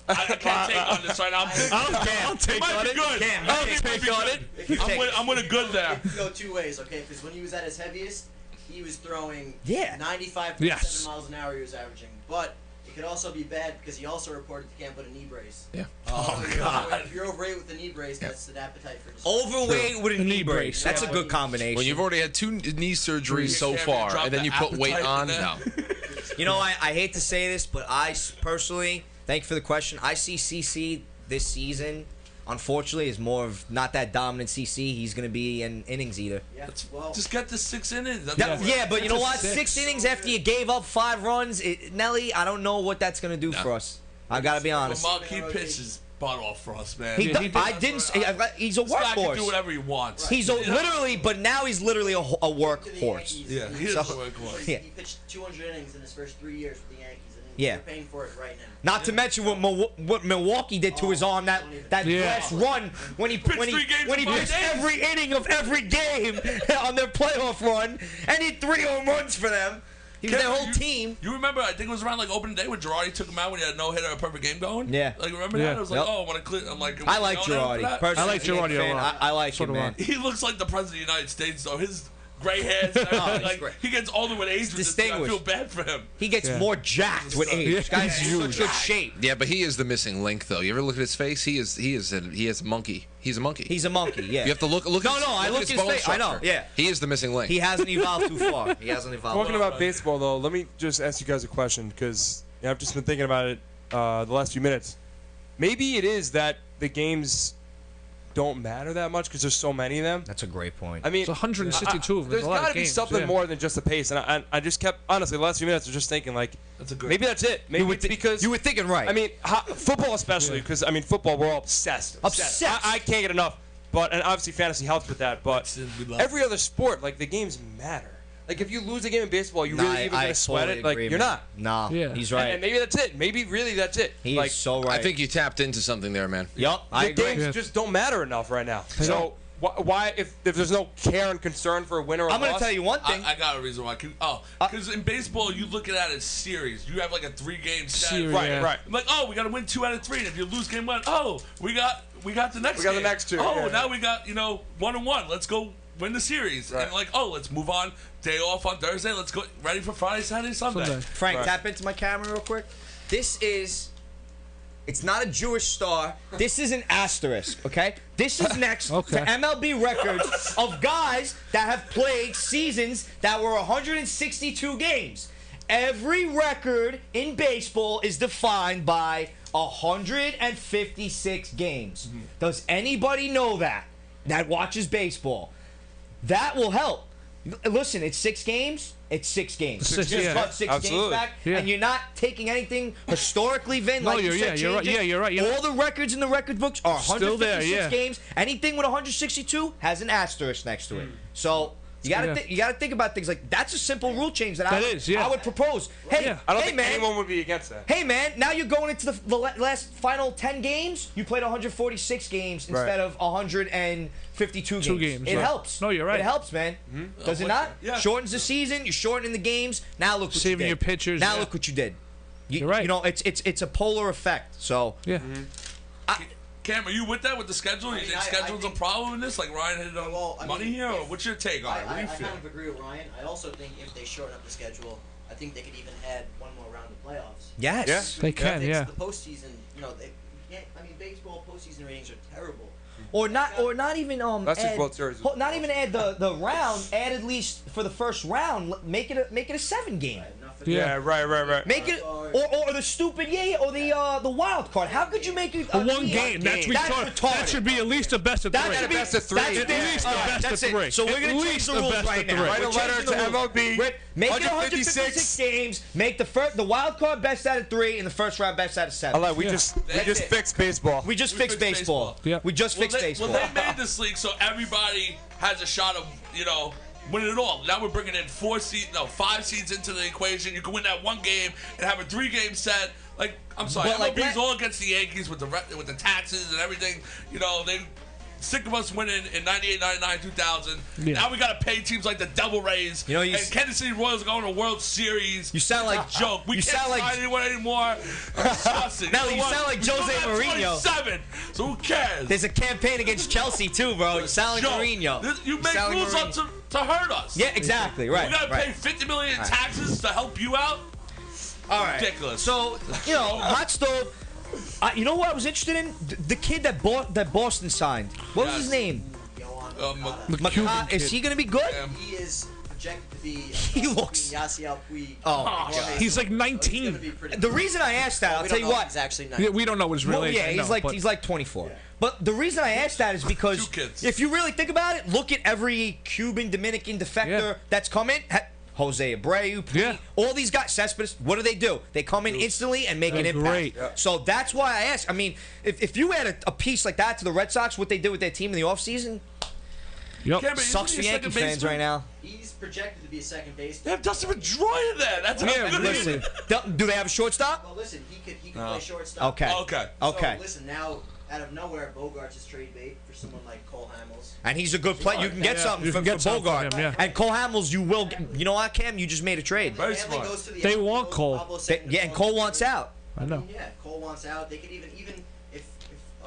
I can't take on this right now. I'll It take might on be it. good. Cam, I'll you take on it. You take it. I'm with a good there. It could go two ways, okay? Because when he was at his heaviest, he was throwing Yeah. 95.7 Yes. miles an hour he was averaging. But it could also be bad because he also reported he can't put a knee brace. Yeah. Oh, God. If you're overweight with a knee brace, that's an appetite for disorder. Overweight with a knee brace. brace. That's a Yeah. good combination. When you've already had 2 knee surgeries so can't far, drop and then the you put weight appetite on, in no. You know, I hate to say this, but personally, thank you for the question. I see CC this season, unfortunately, is more of not that dominant CC. He's going to be an innings eater. Yeah, well, Just get the 6 innings. That's Yeah, but you know what? That's a 6 six. innings after you gave up 5 runs, Nelly, I don't know what that's going to do for us. I got to be honest. Marquis pitches butt off for us, man. He, I didn't. He's a This guy can do workhorse. whatever he wants. He's literally, but now he's literally a to the workhorse. Yankees, Yeah, he is So- a workhorse. Yeah. He pitched 200 innings in his first 3 years with the Yankees, and Yeah. they're paying for it right now. Not to mention what Milwaukee did to his arm that Yeah. last run when he Pitched 3 games in 5 pitched days. every inning of every game on their playoff run and hit 3 home runs for them. He was their whole team. You remember? I think it was around like opening day when Girardi took him out when he had a no hitter, a perfect game going. Yeah. Like remember Yeah. that? I was like, Yep. oh, I want to clear. I'm like, I like you know Girardi. that? Personally, I like Girardi a fan, lot. I like So him, do I. man. He looks like the president of the United States, though. His gray hairs, and everything, he's like great. he gets older with age. With this thing. I feel Distinguished. bad for him. He gets more jacked with age. Yeah. This guy's He's in huge. such good shape. Yeah, but he is the missing link, though. You ever look at his face? He is a monkey. He's a monkey. He's a monkey. Yeah. You have to look. No, at his, no, I look look at his bone face. I know. structure. Yeah. He is the missing link. He hasn't evolved too far. He hasn't evolved. Talking about baseball, though, let me just ask you guys a question because I've just been thinking about it the last few minutes. Maybe it is that the games don't matter that much because there's so many of them. That's a great point. I mean, It's 162 of them. there's There's a lot got of to be games, something yeah. more than just the pace. And I just kept, honestly, the last few minutes, I was just thinking, like, That's a good. maybe that's it. Maybe it's because you were thinking right. I mean, football especially, because I mean, football we're all obsessed. Obsessed. I can't get enough. But and obviously fantasy helps with that. But We love every other sport, like the games matter. Like if you lose a game in baseball, you Nah, really even I gonna sweat totally it. Like agree, you're man. not. Nah, Yeah. he's right. And maybe that's it. Maybe really that's it. He like is so right. I think you tapped into something there, man. Yup, I the agree. games just don't matter enough right now. So why if there's no care and concern for a winner or I'm loss? gonna tell you one thing. I got a reason why. Because in baseball, you look at that as series. You have like a 3-game set. Series, Right, yeah. right. I'm like, oh, we got to win 2 out of 3. And if you lose game 1, oh, we got the next. We got the game. next 2, Oh, yeah. now we got 1-1. Let's go win the series. Right. And like, oh, let's move on. Day off on Thursday. Let's go ready for Friday, Saturday, Sunday. Sunday. Frank, Right. tap into my camera real quick. It's not a Jewish star. This is an asterisk, okay? This is next Okay. to MLB records of guys that have played seasons that were 162 games. Every record in baseball is defined by 156 games. Does anybody know that watches baseball? That will help. Listen, it's 6 games. It's 6 games. Six, Just yeah. cut 6 games Absolutely. back, Yeah. and you're not taking anything historically, Vin. No, like you you're- said, yeah, you're right. changing. Yeah, you're right. You're All the records in the record books are Still 156 there, yeah. games. Anything with 162 has an asterisk next to it. So you gotta Yeah. you gotta think about things like that's a simple rule change that That is, yeah. I would propose. Hey, Yeah. I don't hey think man, anyone would be against that. hey man, now you're going into the last final 10 games. You played 146 games instead of 152 Two games. games, It right. helps. No, you're right. It helps, man. Does it with not? you. Yeah. Shortens the season. You're shortening the games. Now look what you Saving did. your pitchers, Now yeah. look what you did. You're right. You know, it's a polar effect. So Yeah. Cam, are you with that with the schedule? You mean, think I schedule's think- a problem in this? Like Ryan hit on Well, I money mean, here, or if- what's your take on it? What do I you feel? kind of agree with Ryan. I also think if they shorten up the schedule, I think they could even add one more round of playoffs. yes. They can, Fix yeah. The postseason, I mean, baseball postseason ratings are terrible. or not even That's just add, World Series. not even add the round. Add at least for the first round. Make it a 7 game. Yeah, right. Make it or the stupid or the wild card. How could you make it A one game. That's retarded. That should be at least a best of three. That should be best of three. That's At least the best of that's it. three. So we're At gonna change least the the rules best right of now. three. Write a We're letter changing to the rules. MLB. Make it 156 156 games. Make the wild card best out of 3 and the first round best out of 7. We just fixed baseball. We just We fixed fixed baseball. baseball. Yeah. We just fixed baseball. Well, they made this league so everybody has a shot of, winning it all. Now we're bringing in 5 seeds into the equation. You can win that one game and have a 3-game set. Like, I'm sorry, But like MLB's that- all against the Yankees with the taxes and everything. They sick of us winning in 98, 99, 2000. Yeah. Now we got to pay teams like the Devil Rays. You and Kansas City Royals are going to World Series. You sound like joke. We you can't sound like sign anyone anymore. Disgusting. Now you know what? sound like We still Jose got Mourinho. 27, so who cares? There's a campaign against Chelsea too, bro. You sound like Joke. Mourinho. You make sound like rules up Mourinho. to hurt us. Yeah, exactly. Right. We gotta right. pay $50 million in taxes to help you out. All right. Ridiculous. So hot stove. You know what I was interested in? The kid that Boston signed. What was his name? Cuban Is kid. he gonna be good? He is projected to be. He looks- Yasiel Puig. Oh, my God. He's like So he's gonna 19. be pretty The reason I asked that, I'll we tell don't you know what. if he's actually Yeah, we don't know what his real Well, age yeah, is. he's like 24. But the reason I asked that is because Two kids. if you really think about it, look at every Cuban, Dominican defector Yeah. that's come in. Jose Abreu, Puig, Yeah. all these guys, Cespedes, what do? They come in instantly and make an They're impact. great. Yeah. So that's why I asked. I mean, if you add a piece like that to the Red Sox, what they did with their team in the offseason, Yep. Cameron, sucks isn't for he a Yankee second fans baseman? right now. He's projected to be a second baseman. They have Dustin Pedroia there. That's how Yeah, good he is. Listen, do they have a shortstop? Well, listen, he could play shortstop. Okay. Okay. Okay. So, listen, now, out of nowhere, Bogart's is trade bait for someone like Cole Hamels. And he's a good player. You can get Yeah, something you for, can get for something for Bogart. him, yeah. And Cole Hamels, you will. You know what, Cam? You just made a trade. Very Hanley smart. goes to the They outfield, want Cole. Pablo second Yeah, and to Cole Cole wants out. I know. Yeah, Cole wants out. They could even if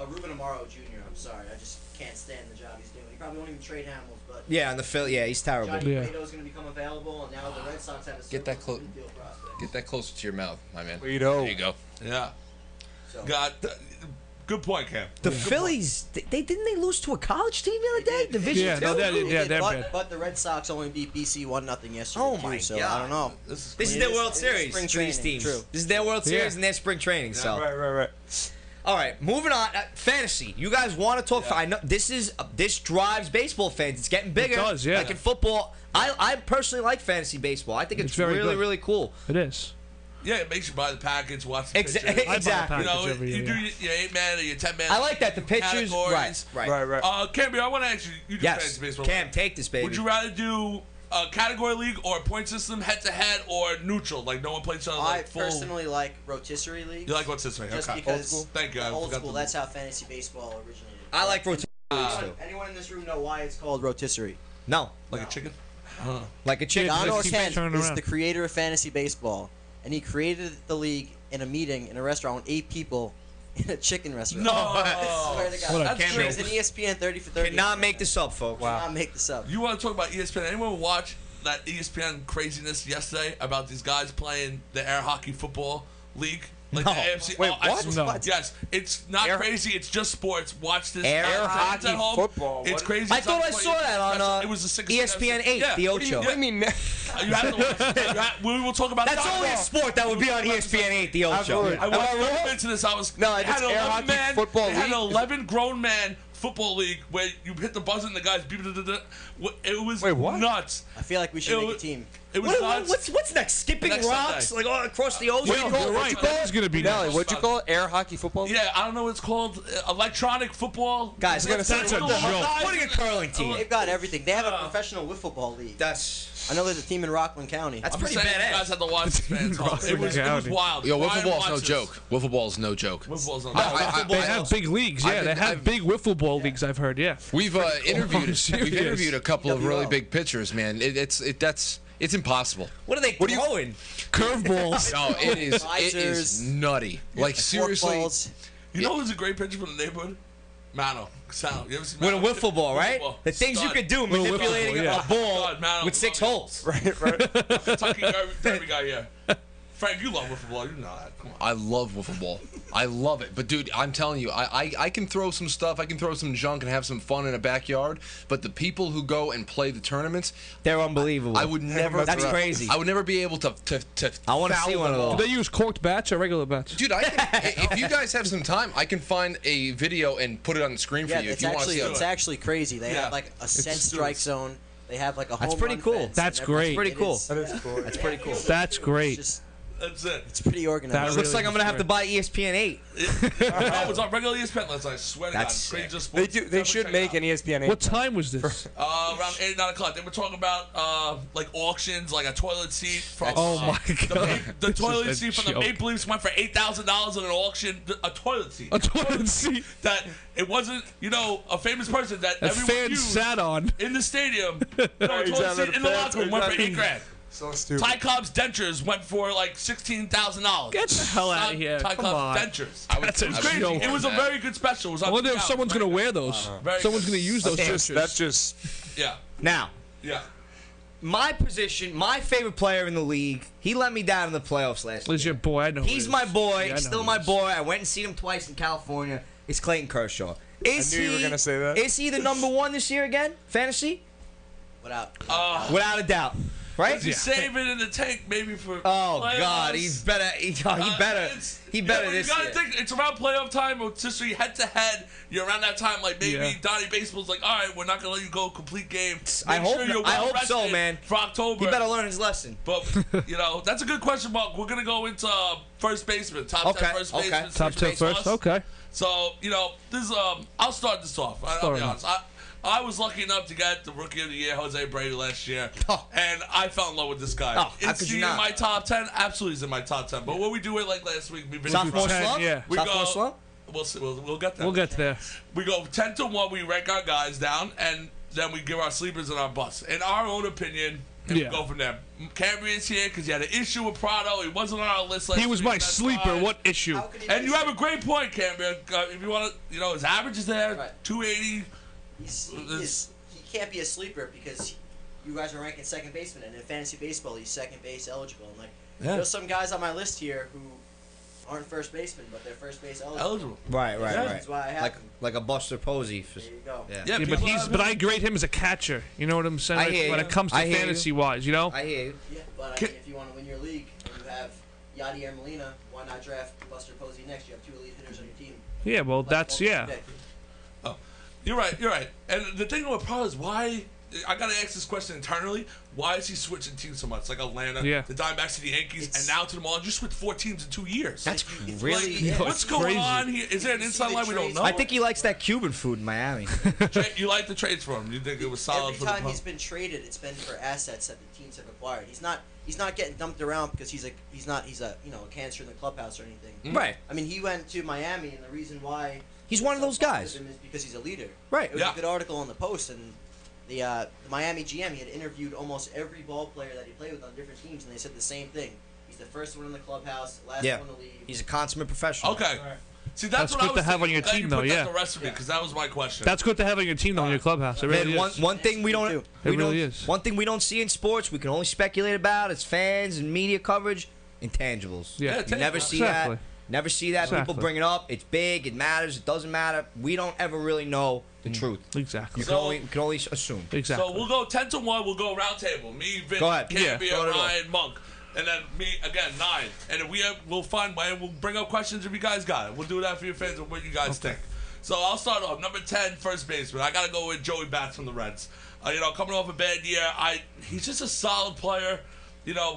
Ruben Amaro Jr. I'm sorry, I just can't stand the job he's doing. He probably won't even trade Hamels, but Yeah, and the Phil. Yeah, he's terrible. Johnny Yeah. Cueto's going to become available, and now the Red Sox have a Get that surplus clo- infield prospect. Get that closer to your mouth, my man. Guido. There you go. Yeah. So, Good point, Cam. The Phillies, they didn't they lose to a college team the other day? Division Yeah, two. no, that- yeah, they're but, bad. but the Red Sox only beat BC 1-0 yesterday. Oh too, my so God. I don't know. This This is It their is- World it is Series. spring for these training, teams. true. This is their World Series Yeah. and their spring training. So, Right. all right, moving on. Fantasy. You guys want to talk? I know this drives baseball fans. It's getting bigger. does, yeah. Like in football, I personally like fantasy baseball. I think it's very really good. really cool. It is. Yeah, it makes you buy the package, watch the Exactly. pictures. buy a Exactly. You know, package every you year, do yeah. your 8-man or your 10-man. I like that. The pictures. categories. Right. Camby, I want to ask you. You do Yes. fantasy baseball. Cam, take this, baby. Would you rather do a category league or a point system, head-to-head, or neutral? Like no one plays each other. I Like full. personally like rotisserie leagues. You like what's this way? Just Okay. because Thank you. I old forgot school. the- That's how fantasy baseball originated. I like rotisserie Anyone in this room know why it's called rotisserie? No, Like a chicken. like a chicken. Don Just keep it Orkan turning is around. the creator of fantasy baseball, and he created the league in a meeting in a restaurant with 8 people in a chicken restaurant. No. I swear to God. What a That's It was crazy. an ESPN 30 for 30. Cannot make this up, folks. Cannot make this up. You want to talk about ESPN? Anyone watch that ESPN craziness yesterday about these guys playing the air hockey football league? Like No. the AFC. Wait, I what? swear- No. Yes, it's not Air- crazy. It's just sports. Watch this. Air Fans hockey at home, football. It's What? crazy. I thought I saw that on It was the 6 ESPN 8, Yeah. the What do you Ocho. mean? What do you mean? You have to watch it. We will talk about That's that. only a sport that would be on ESPN 8, the Ocho. Absolutely. I watched 30 minutes of this. I was No, they it's had an air 11 hockey man, football They had an league. 11 grown man football league where you hit the buzzer and the guys beep. It was Wait, what? nuts. I feel like we should It make a was- team. It was nuts. What's next? Skipping Next rocks Sunday. like all across the ocean? You're right. That is going to be Nelly, nice. what'd you call it? Air hockey football? Yeah, I don't know what it's called. Electronic football. Guys, That's a joke. putting a curling team. They've got everything. They have a professional wiffle ball league. That's I know there's a team in Rockland County. that's I'm pretty saying you guys badass. had to watch this, fans. It was wild. Yo, Brian wiffle ball's no watches. joke. Wiffle ball's no joke. Wiffle ball's no I- joke. They have big leagues. Yeah, I've they been- have I've- big wiffle ball leagues. I've heard. Yeah. We've interviewed serious. we've interviewed a couple of really PWO. big pitchers, man. It's impossible. What are they What do you- throwing? Curveballs. No, it is Risers. nutty. Like seriously. Forkballs. You know who's a great pitcher from the neighborhood? Mano. Sal. You ever seen With a Mano? wiffle ball, right? Wiffle ball. The things you Stud. could do Little wiffle manipulating ball, yeah. a ball Stud, Mano. with 6 Love it. holes. Kentucky Derby guy, yeah. Frank, you love wiffle ball. You know that. Come on. I love wiffle ball. I love it. But, dude, I'm telling you, I can throw some stuff. I can throw some junk and have some fun in a backyard. But the people who go and play the tournaments, they're unbelievable. I would never. That's crazy. I would never be able to I want to see one of those. Do they use corked bats or regular bats? Dude, if you guys have some time, I can find a video and put it on the screen for you if you want to see it. It's actually crazy. They have like a set strike zone. They have like a home That's pretty run cool. fence, That's and great. That's pretty cool. That is cool. That's pretty cool. That's great. That's it. It's pretty organized. It looks like I'm gonna have to buy ESPN 8. I was on regular ESPN last night. I swear to God. That's Crazy sick. Sports. They should make an ESPN 8. What time was this? Around 8, 9 o'clock. They were talking about like auctions, like a toilet seat from. Oh my God. The toilet This seat is a from the joke. Maple Leafs went for $8,000 in an auction. A toilet seat. A toilet seat That it wasn't, a famous person that that everyone fans used sat on. in the stadium. A toilet seat in the locker room went for $8,000. So stupid. Ty Cobb's dentures went for like $16,000. Get the hell out of here. Ty Come Cobb's on. dentures. That's a It was crazy. joke. It was a very good special. It was I on wonder if 2 someone's hours. going to wear those. Very Someone's good. going to use those pictures. That's just. Yeah. Now, Yeah. my position, my favorite player in the league, he let me down in the playoffs last Is year. your boy? I know. who He's it is. my boy. Yeah, I know He's still who my it is. boy. I went and seen him twice in California. It's Clayton Kershaw. Is knew you were gonna say that. Is he the number one this year again? Fantasy? Without. Without a doubt. Right? Does he save it in the tank maybe for Oh playoffs? God, he's better. He better. He better but this you gotta year. think it's around playoff time. It's just so you head to head. You're around that time, like maybe Yeah. Donnie Baseball's like, all right, we're not gonna let you go complete game. I Make hope. sure you're I well hope so, rested man. For October, He better learn his lesson. But that's a good question, Mark. We're gonna go into first baseman, top Okay, 10 first okay. baseman. Top 10 first? Okay. So this I'll start this off. I'll be honest. I was lucky enough to get the Rookie of the Year, Jose Brady, last year, and I fell in love with this guy. Oh, how Is could he you in not? my top 10? Absolutely, he's in my top 10. But what we do it like last week, we've been Sophomore Ten, slump? yeah. We Sophomore go- slump? We'll see. We'll get there. We'll get there. We go 10 to 1. We rank our guys down, and then we give our sleepers and our busts in our own opinion. And Yeah. we go from there. Cambrian's here because he had an issue with Prado. He wasn't on our list last He was week, my that's sleeper. fine. What issue? How could he And be you a have a great point, Cambrian. If you want to, his average is there, Right. 280. He can't be a sleeper because you guys are ranking second baseman, and in fantasy baseball, he's second base eligible. And there's some guys on my list here who aren't first baseman, but they're first base eligible. Right. That's why I have Like him. like a Buster Posey. There you go. Yeah. Yeah, Yeah, people but have I grade him as a catcher. You know what I'm saying? I Like, hear when you. it comes to I hear you. fantasy wise, you know. I hear you. Yeah, but I mean, if you want to win your league and you have Yadier Molina, why not draft Buster Posey next? You have two elite hitters on your team. Yeah, well, Like, that's almost yeah. a day. You're right. And the thing with Prado is why. I gotta ask this question internally. Why is he switching teams so much? Like Atlanta, Yeah. the Diamondbacks to the Yankees, It's- and now to the Marlins. You switched 4 teams in 2 years. That's It's really. like- yeah. What's it's going crazy. on here? Is there an You inside see line the we don't trades- know? I think he likes that Cuban food in Miami. You like the trades for him. You think it was solid Every for time the he's been traded, it's been for assets that the teams have acquired. He's not getting dumped around because he's a cancer in the clubhouse or anything. Right. I mean, he went to Miami, and the reason why He's one of those guys. Is because he's a leader. Right. It was Yeah. a good article on the Post, and the Miami GM, he had interviewed almost every ball player that he played with on different teams, and they said the same thing. He's the first one in the clubhouse, last Yeah. one to leave. He's a consummate professional. Okay. See, that's what good I was to have on thinking. your Glad team, you though, put that yeah. the rest of it, because that was my question. That's good to have on your team, though, in your clubhouse. It really Man, is. one thing we don't It we really don't- is. One thing we don't see in sports, we can only speculate about as fans and media coverage, intangibles. Yeah. You never see Exactly. that. Never see that. Exactly. People bring it up. It's big. It matters. It doesn't matter. We don't ever really know the truth. Exactly. You can only assume. Exactly. So we'll go 10 to 1. We'll go round table. Me, Vince, Go ahead. Yeah. Cambia, Go ahead. Ryan, Monk. And then me, again, 9. And if we'll find way. We'll bring up questions if you guys got it. We'll do that for your fans and what you guys think. So I'll start off. Number 10, first baseman. I got to go with Joey Bats from the Reds. Coming off a bad year, he's just a solid player.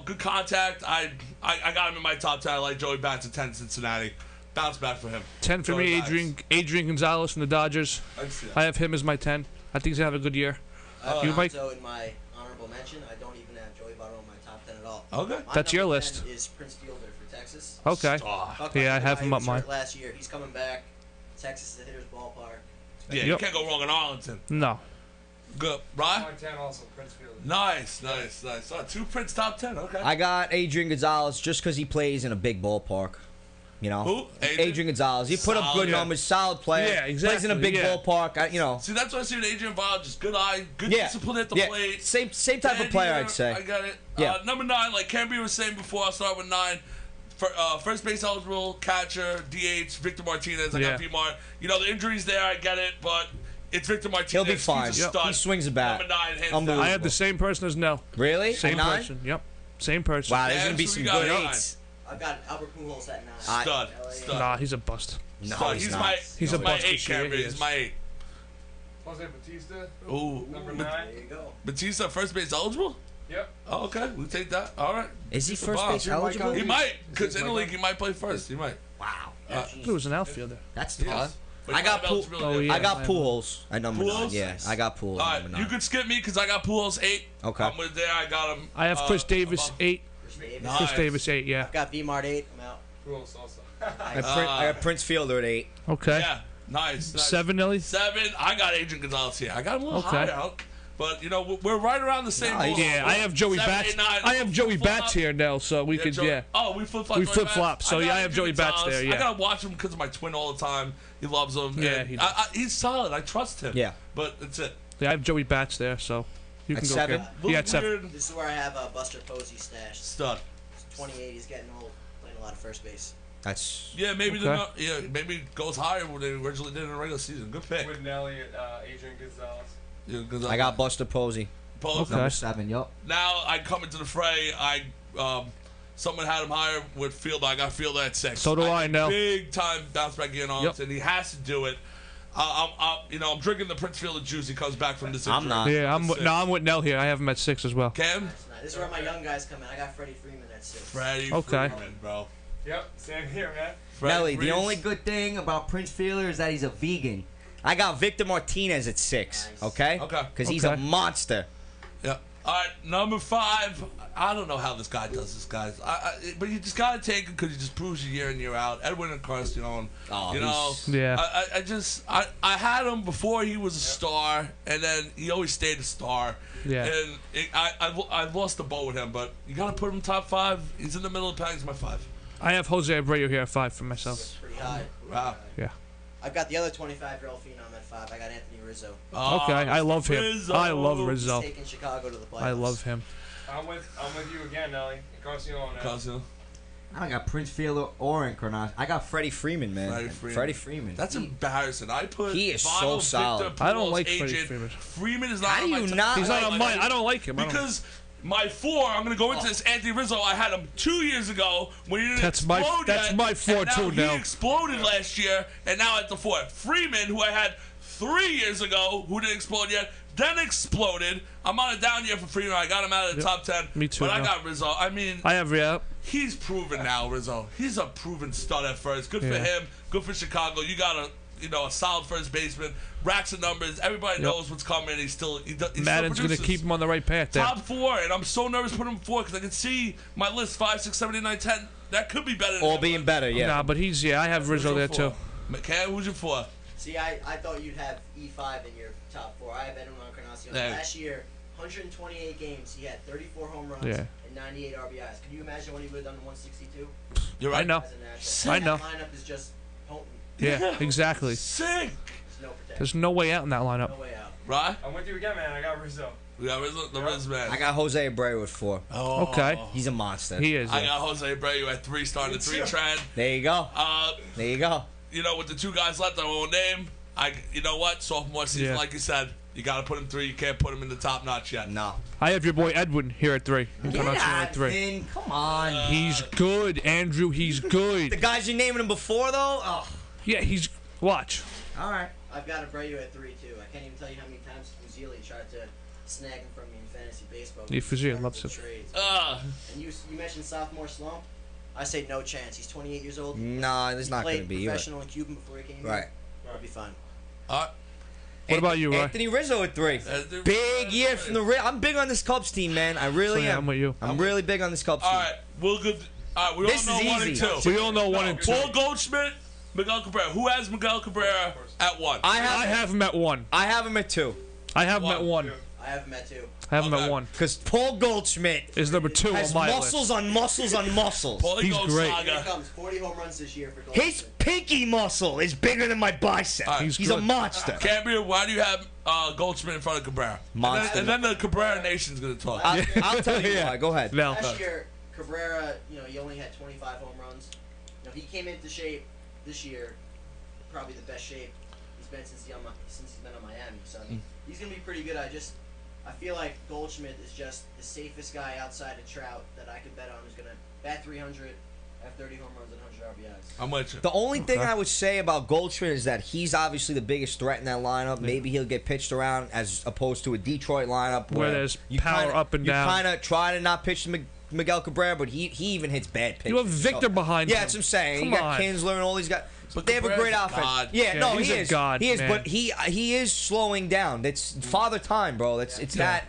Good contact. I got him in my top 10. I like Joey Bats at 10, Cincinnati. Bounce back for him. 10 for Joey me, Bats. Adrian Gonzalez from the Dodgers. I see that. I have him as my 10. I think he's gonna have a good year. I You, have Mike? So in my honorable mention, I don't even have Joey Votto in my top 10 at all. Okay. My That's your number list. 10 is Prince Fielder for Texas. Okay. Oh, Talk Yeah, I about have why him he up was mine. hurt last year. He's coming back. Texas is a hitter's ballpark. yeah, you Yep. can't go wrong in Arlington. No. Good. Ryan? 10 also, Prince Fielder. Nice. Two Prince top 10. Okay. I got Adrian Gonzalez just because he plays in a big ballpark. Who? Adrian Gonzalez. He put up Solid. good numbers. Solid player. Yeah, exactly, Plays in a big yeah. ballpark. See, that's what I see with Adrian Vaughn. Just good eye, good Yeah. discipline at the Yeah. plate. Same type of Bad player, year, I'd say. I got it. Yeah. Number 9, like Cambria was saying before, I'll start with 9. first base eligible, catcher, DH, Victor Martinez. I got P-Mar. You know, the injuries there, I get it, but it's Victor Martinez. He'll be fine. He's a stud. He swings a bat. Number 9, hands Unbelievable. down. I have the same person as Nell. Really? Same A 9? person. Yep. Same person. Wow, there's Yeah, gonna be so some we got good a 9. eights. I've got Albert Pujols at 9. Stud. LA. Stud. Nah, he's a bust. No, Stud. he's He's not. my He's a my bust 8 this year, camera. he He's is. my 8. Jose Batista, Ooh. number There 9. you go. Batista, first base eligible? Yep. Oh, okay. We'll take that. All right. Is he It's a first bomb. base eligible? He might, because in the league, he might play first. He might. Wow. He was an outfielder. That's He tough. is. But I he's got not Pool- eligibility. Oh, yeah. I got Pujols at number 9. Pujols? Yeah, I got Pujols All at right, number 9. you could skip me because I got Pujols 8. Okay. I'm with there. I got him. I have Chris Davis above. 8. Chris Davis. Nice. Chris Davis 8. Yeah. I've got V-Mart 8. I'm out. Pujols also. I got Prince Fielder at 8. Okay. Yeah, nice. 7, Nelly. 7. I got Adrian Gonzalez here. I got him a little Okay. higher out, but you know we're right around the same. No, he's- goal. Yeah, I have Joey 7, Bats. 8, 9. I have Joey Flip-flop. Bats here now, so we could, Joey- yeah. Oh, we flip flop. We flip-flop, so yeah, I have Joey Bats there, yeah. I gotta watch him because of my twin all the time. He loves him. Yeah, and he does. he's solid. I trust him. Yeah. but that's it. Yeah, I have Joey Bats there, so you At can go. 7? Kid. Yeah, at 7. Weird This is where I have Buster Posey stashed. stud. He's 28. He's getting old. Playing a lot of first base. That's Yeah, maybe Okay. they're not. Yeah, maybe it goes higher than they originally did in the regular season. Good pick. With Nelly, Adrian Gonzalez. Yeah, Gonzalez. I got Buster Posey. Both. Okay. 7, yup. Now I come into the fray. Someone had him higher with Fielder. I got Fielder at 6. So do I, Nell. Big time bounce back in arms, Yep. and he has to do it. I'm drinking the Prince Fielder juice. He comes back from this injury. I'm not. Yeah, I'm Six. no, I'm with Nell here. I have him at 6 as well. Cam, This is where my young guys come in. I got Freddie Freeman at 6. Freddie Okay. Freeman, bro. Yep, same here, man. Freddie Nelly, the Freeze. only good thing about Prince Fielder is that he's a vegan. I got Victor Martinez at 6. Nice. Okay? Okay. Because he's a Okay. monster. Yeah. All right, number 5. I don't know how this guy does this, guys. But you just gotta take him because he just proves you year in year out. Edwin Encarnacion. Oh, you know. Yeah. I had him before he was a star, and then he always stayed a star. Yeah. And I lost the boat with him, but you gotta put him top 5. He's in the middle of the pack. He's my 5. I have Jose Abreu here at 5 for myself. That's pretty high. Wow. Yeah. I've got the other 25-year-old phenom at 5. I got Anthony Rizzo. Okay, I love him. Rizzo. I love He's Rizzo. taking Chicago to the playoffs. I love him. I'm with you again, Nelly. Encarnacion. Encarnacion. I don't got Prince Fielder or Encarnacion. I got Freddie Freeman, man. Freddie Freeman. Freddie Freeman. That's embarrassing. I put He is so Votto, solid. Victor, I don't Pujols, like Freddie Adrian. Freeman. Freeman is not How on do my you top not He's five. not on mine. I don't like him. I don't- Because my 4, I'm going to go into this Anthony Rizzo. I had him 2 years ago when he didn't That's my- explode that's yet, my 4 and now too, he now. exploded last year, and now at the 4. Freeman, who I had 3 years ago, who didn't explode yet, then exploded. I'm on a down year for Freeman. I got him out of the top 10. Me too, But I now. got Rizzo. I mean, I have he's proven now, Rizzo. He's a proven stud at first. Good for Yeah. him. Good for Chicago. You got a solid first baseman. Racks of numbers. Everybody Yep. knows what's coming. He's still Madden's going gonna keep him on the right path there. top 4, and I'm so nervous putting him 4 because I can see my list 5, 6, 7, 8, 9, 10. That could be better. Than All him. being better, yeah. Nah, but he's I have Rizzo there too. Cam, who's your 4? See, I thought you'd have E5 in your top 4. I have Edwin Encarnacion. Yeah. Last year, 128 games, he had 34 home runs Yeah. and 98 RBIs. Can you imagine what he would have done in 162? You're right. I know. As a natural. I know. That lineup is just potent. Yeah, exactly. Sick. There's no protection. There's no way out in that lineup. No way out. Right? I'm with you again, man. I got Rizzo. We got Rizzo, the Riz man. I got Jose Abreu at 4. Oh. Okay. He's a monster. He is. I Yeah. got Jose Abreu at 3, starting the 3 trend. There you go. There you go. With the 2 guys left, I won't name. You know what? Sophomore season, Yeah. like you said, you got to put him 3. You can't put him in the top notch yet. No. I have your boy Edwin here at 3. Encarnacion at 3. Vin, come on. He's good, Andrew. He's The good. guys you're naming him before, though? Oh. Yeah, he's. Watch. All right. I've got Abreu at 3 too. I can't even tell you how many times Fuzili tried to snag him from me in fantasy baseball. Yeah, Fuzili loves him. him. And you mentioned sophomore slump. I say no chance. He's 28 years old. Nah, there's not going to Played be. You're right. professional in Cuban before he came Right. here. He'll be fine. What about you, Roy? Anthony Rizzo at 3. Big year from the I'm big on this Cubs team, man. I really So, yeah, am. I'm with you. I'm really big on this Cubs All team. right. We'll go. All right. We This all is know 1 and easy. 2. We all know 1 and 2. Paul Goldschmidt, Miguel Cabrera. Who has Miguel Cabrera at 1? I have him at 1. I have him at 2. I have him at 1. I have him at 2. I have him Okay. at 1. Because Paul Goldschmidt Is number 2 has on my muscles list. on muscles on muscles. Paulie He's Gold great. Here Saga. he comes. 40 home runs this year for His Goldschmidt. pinky muscle is bigger than my bicep. right. He's He's a good. monster. Cambria, why do you have Goldschmidt in front of Cabrera? Monster. And then the Cabrera Nation's going to talk. I'll tell you why. Go ahead. No. Last year, Cabrera, he only had 25 home runs. He came into shape this year, probably the best shape he's been since he's been on Miami. So he's gonna be pretty good. I feel like Goldschmidt is just the safest guy outside of Trout that I could bet on who's gonna bat 300, have 30 home runs and 100 RBIs. I'm with you. The only thing I would say about Goldschmidt is that he's obviously the biggest threat in that lineup. Maybe he'll get pitched around as opposed to a Detroit lineup Where there's power up and down. You kind of try to not pitch to Miguel Cabrera, but he even hits bad pitches. You have Victor behind him. Yeah, that's what I'm saying. Come you got on. Kinsler and all these guys. But they have a great Cabrera's a offense. god. Yeah, no, he's he a is. god, he is, man. but he is slowing down. That's father time, bro. It's that.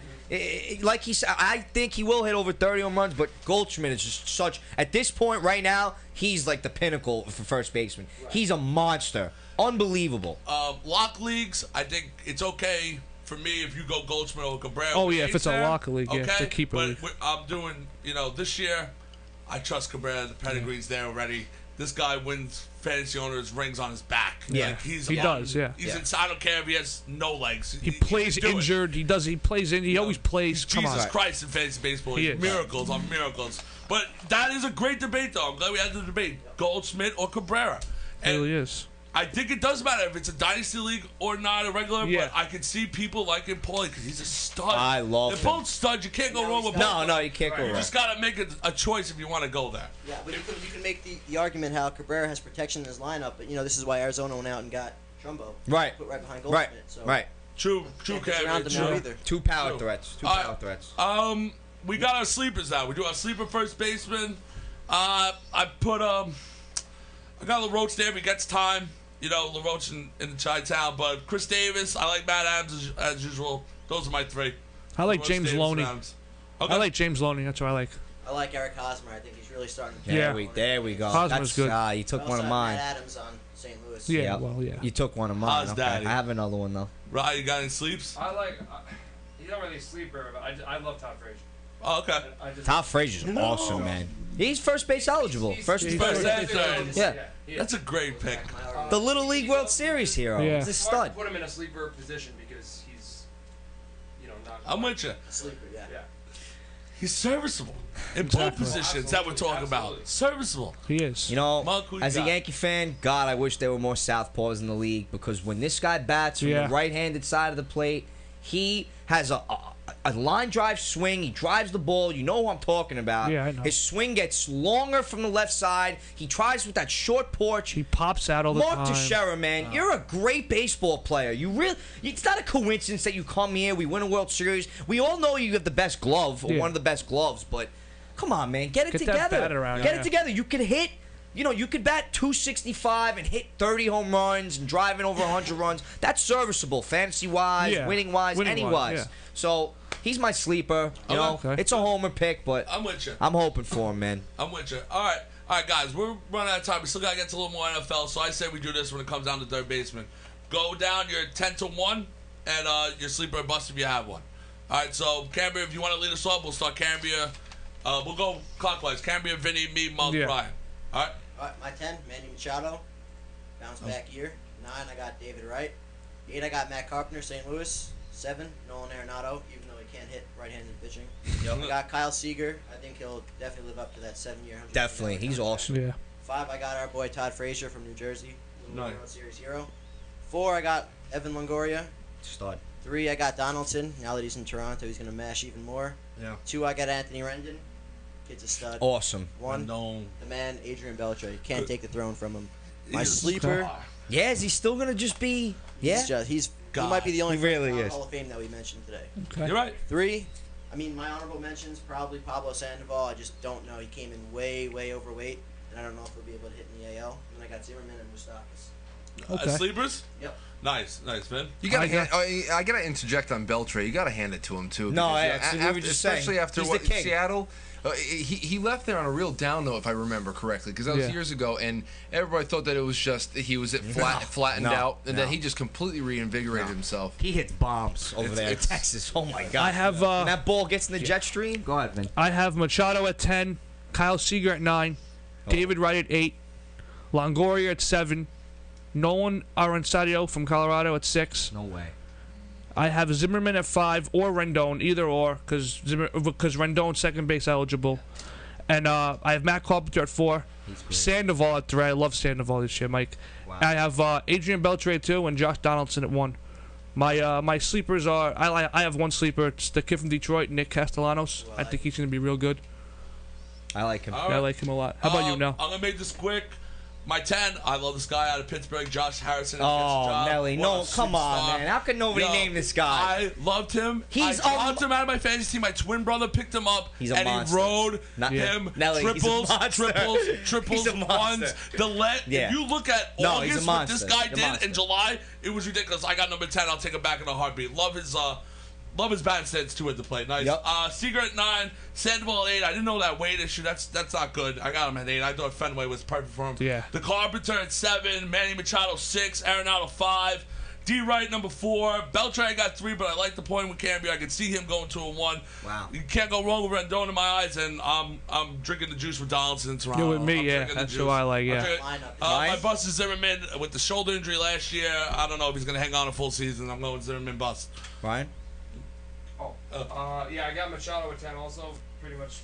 Like he said, I think he will hit over 30 home runs, but Goldschmidt is just such. At this point, right now, he's like the pinnacle for first baseman. He's a monster, unbelievable. Lock leagues, I think it's okay for me if you go Goldschmidt or Cabrera. Oh, with yeah, if it's a there, lock league, yeah, it's a keeper but league. I'm doing, this year, I trust Cabrera. The pedigree's there already. This guy wins fantasy owners rings on his back. Yeah. Like, he does, yeah. He's I don't care if he has no legs. He plays can do it. injured. He plays in. He always plays. Come Jesus on. Christ in fantasy baseball. He He's is. miracles on miracles. But that is a great debate, though. I'm glad we had the debate. Goldschmidt or Cabrera. It really is. I think it does matter if it's a dynasty league or not a regular, Yeah. but I can see people liking Paulie because he's a stud. I love They're him. both studs. You can't go wrong with both. No, you can't go You wrong. just got to make a choice if you want to go there. Yeah, but you can make the argument how Cabrera has protection in his lineup, but this is why Arizona went out and got Trumbo. Right. Put right behind Right, Goldschmidt. So right. True, can't get around Kevin. him now either. Two power True. threats. Two All power right. threats. We got our sleepers now. We do our sleeper first baseman. I put I got LaRoche there. He gets time. LaRoche in the Chi-Town, but Chris Davis. I like Matt Adams as usual. Those are my three. I like LaRoche, James Davis, Loney. Adams. Okay. I like James Loney. That's what I like. I like Eric Hosmer. I think he's really starting to Yeah. There we go. Hosmer's good. You took I one also of have mine. Matt Adams on St. Louis. Yeah, Yep. well, yeah. You took one of mine. How's Okay. daddy? I have another one though. Right, you got any sleeps? I like. He's not really a sleeper, but I love Todd Frazier. Oh, okay. Todd Frazier's awesome, man. He's first base eligible. First and First third. and third. Yeah. That's a great pick. The Little League World Series hero. Yeah. He's a It's hard to stud. put him in a sleeper position because he's, not. I'm with you. Sleeper, yeah. He's serviceable in both positions that we're talking about. Serviceable. He is. Mark, who you As a got? Yankee fan, God, I wish there were more southpaws in the league because when this guy bats from Yeah. the right-handed side of the plate, he has a line drive swing. He drives the ball. You know who I'm talking about. Yeah, I know. His swing gets longer from the left side. He tries with that short porch. He pops out all the Mark time. Teixeira, man, you're a great baseball player. It's not a coincidence that you come here. We win a World Series. We all know you have the best glove, or Yeah. one of the best gloves. But come on, man, get it Get that together. bat around, Get yeah. it together. You could hit. You could bat 265 and hit 30 home runs and drive in over 100 runs. That's serviceable, fantasy-wise, Yeah. winning-wise, Winning-wise, any-wise. yeah. So he's my sleeper. You know, Okay. it's a homer pick, but I'm with you. I'm hoping for him, man. I'm with you. All right, guys. We're running out of time. We still gotta get to a little more NFL. So I say we do this when it comes down to third baseman. Go down your 10-1 and your sleeper and bust if you have one. All right. So Cambria, if you want to lead us off, we'll start Cambria. We'll go clockwise. Cambria, Vinny, me, Monk, Yeah. Brian. All right. All right, my 10, Manny Machado. Bounce back year. 9, I got David Wright. 8, I got Matt Carpenter, St. Louis. 7, Nolan Arenado, even though he can't hit right-handed pitching. I got Kyle Seager. I think he'll definitely live up to that 7-year. $100 Definitely, he's awesome. Yeah. 5, I got our boy Todd Frazier from New Jersey. Nice. World Series hero. 4, I got Evan Longoria. Stud. 3, I got Donaldson. Now that he's in Toronto, he's going to mash even more. Yeah. 2, I got Anthony Rendon. Kid's a stud. Awesome. 1, No. the man, Adrian Beltre. You can't take the throne from him. My He's a sleeper. star. Yeah, is he still gonna just be? Yeah. He God. might be the only He really first-round is. Hall of Fame that we mentioned today. Okay. You're right. 3, I mean, my honorable mentions, probably Pablo Sandoval. I just don't know. He came in way, way overweight, and I don't know if he'll be able to hit in the AL. And then I got Zimmerman and Moustakas. Okay. Sleepers. Yep. Nice, Vin. You gotta I gotta interject on Beltre. You gotta hand it to him too. No, because, we were just saying, especially after he's the what king. Seattle. He left there on a real down though, if I remember correctly, because that was Yeah. years ago, and everybody thought that it was just he was flattened out, and then he just completely reinvigorated himself. He hits bombs over there in Texas. Oh my God! I have And that ball gets in the jet stream. Go ahead, Vin. I have Machado at 10, Kyle Seager at 9, David Wright at 8, Longoria at 7, Nolan Arenado from Colorado at 6. No way. I have Zimmerman at 5 or Rendon, either or, because Rendon's second base eligible. And I have Matt Carpenter at 4. Sandoval at 3. I love Sandoval this year, Mike. Wow. I have Adrian Beltre at 2 and Josh Donaldson at 1. My sleepers are I have one sleeper. It's the kid from Detroit, Nick Castellanos. I think he's going to be real good. I like him. All Yeah, I right. like him a lot. How about you, Nell? I'm gonna make this quick. My 10, I love this guy out of Pittsburgh, Josh Harrison. Oh, Nelly, no, come on, man. How can nobody Yo, name this guy? I loved him. He's I dropped him out of my fantasy team. My twin brother picked him up, He's a and monster. he rode him Nelly, he's a triples, monster. triples, He's a monster. ones. If you look at No, he's a August, what this monster. guy He's a did monster. in July, it was ridiculous. I got number 10. I'll take him back in a heartbeat. Love his batting stance too at the plate. Nice. Yep. Seager at 9, Sandoval at 8. I didn't know that weight issue. That's not good. I got him at 8. I thought Fenway was perfect for him. Yeah. The Carpenter at 7, Manny Machado 6, Arenado 5, D Wright number 4, Beltran I got 3, but I like the point with Cambia. I could see him going 2 and 1. Wow. You can't go wrong with Rendon in my eyes, and I'm drinking the juice with Donaldson in Toronto. You're with me, I'm yeah. drinking the That's juice. who I like, I'm yeah. drinking- my bust is Zimmerman with the shoulder injury last year. I don't know if he's going to hang on a full season. I'm going Zimmerman bust. Ryan? Yeah, I got Machado at 10 also. Pretty much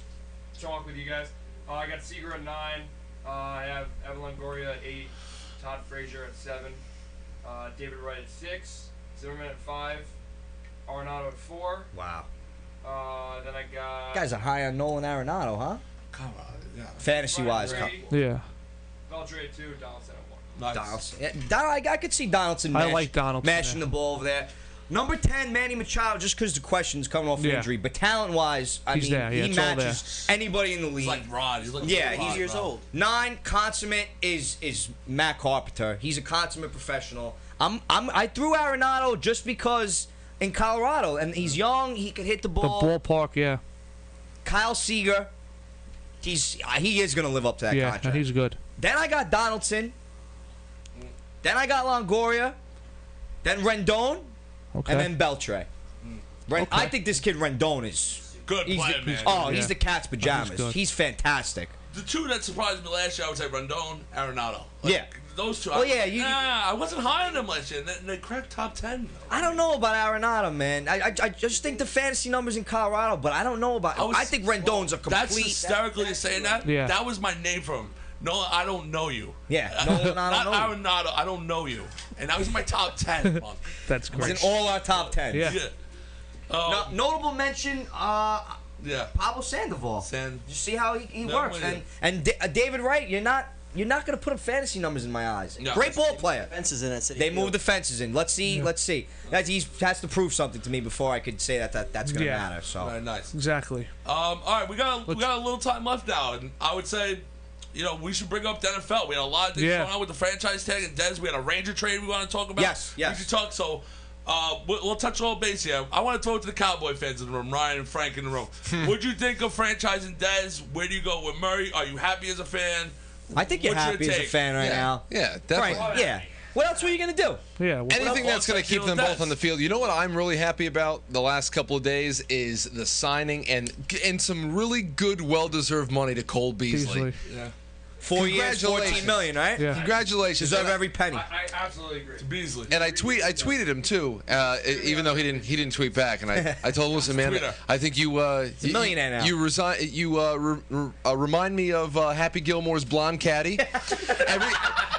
chalk with you guys. I got Seager at 9. I have Evan Longoria at 8. Todd Frazier at 7. David Wright at 6. Zimmerman at 5. Arenado at 4. Wow. Then I got... You guys are high on Nolan Arenado, huh? Come on. Yeah. Fantasy-wise. Yeah. Beltre at 2. Donaldson at 1. Nice. Donaldson. Yeah, I could see Donaldson I like Donaldson, mashing yeah. the ball over there. Number 10, Manny Machado, just because the question's coming off an Yeah. injury. But talent-wise, I He's mean, there, yeah, he it's all matches anybody in the league. He's like Rod. He's looking Yeah, like he's Rod, years bro. old. 9, consummate is Matt Carpenter. He's a consummate professional. I threw Arenado just because in Colorado, and he's young. He could hit the The ball. ballpark, yeah. Kyle Seager, he is going to live up to that Yeah, contract. he's good. Then I got Donaldson. Then I got Longoria. Then Rendon. Okay. And then Beltre. I think this kid Rendon is Good player, man. He's the cat's pajamas. good. He's fantastic. The two that surprised me last year, I would say Rendon, Arenado. Yeah. Those two. Oh, yeah, you- I wasn't high on them last year. And they cracked top 10. I don't know about Arenado, man. I just think the fantasy numbers in Colorado, but I don't know about. I think Rendon's a complete. That's hysterically saying that. Yeah. That was my name for him. No, I don't know you. Yeah, no, I don't Not know. Arenado. I don't know you. And that was in my top 10. Month. That's He's great. in all our top 10. Yeah. Yeah. Notable mention, Yeah. Pablo Sandoval. You see how he No, works, I'm with and David Wright. You're not going to put up fantasy numbers in my eyes. No. Great ball player. Fences in that city. They moved the fences in. Let's see. He has to prove something to me before I could say that's going to Yeah. matter. So Very nice. Exactly. All right, we got a little time left now, and I would say, we should bring up the NFL. We had a lot of things Yeah. going on with the franchise tag and Dez. We had a Ranger trade we want to talk about. Yes. We should talk. So, we'll touch all base here. I want to throw it to the Cowboy fans in the room, Ryan and Frank in the room. What'd you think of franchising Dez? Where do you go with Murray? Are you happy as a fan? I think you're What's your happy as a take? fan right now. Yeah, definitely. Frank, yeah. What else were you going to do? Yeah. Anything that's going to keep them both on the field. You know what I'm really happy about the last couple of days is the signing and some really good, well-deserved money to Cole Beasley. Yeah. 4 years, $14 million, right? Yeah. Congratulations. Deserve every penny. I absolutely agree. To Beasley. And I tweeted him too, even though he didn't tweet back. And I told him, listen, man, Twitter. I think you a millionaire now. You resign. You remind me of Happy Gilmore's blonde caddy.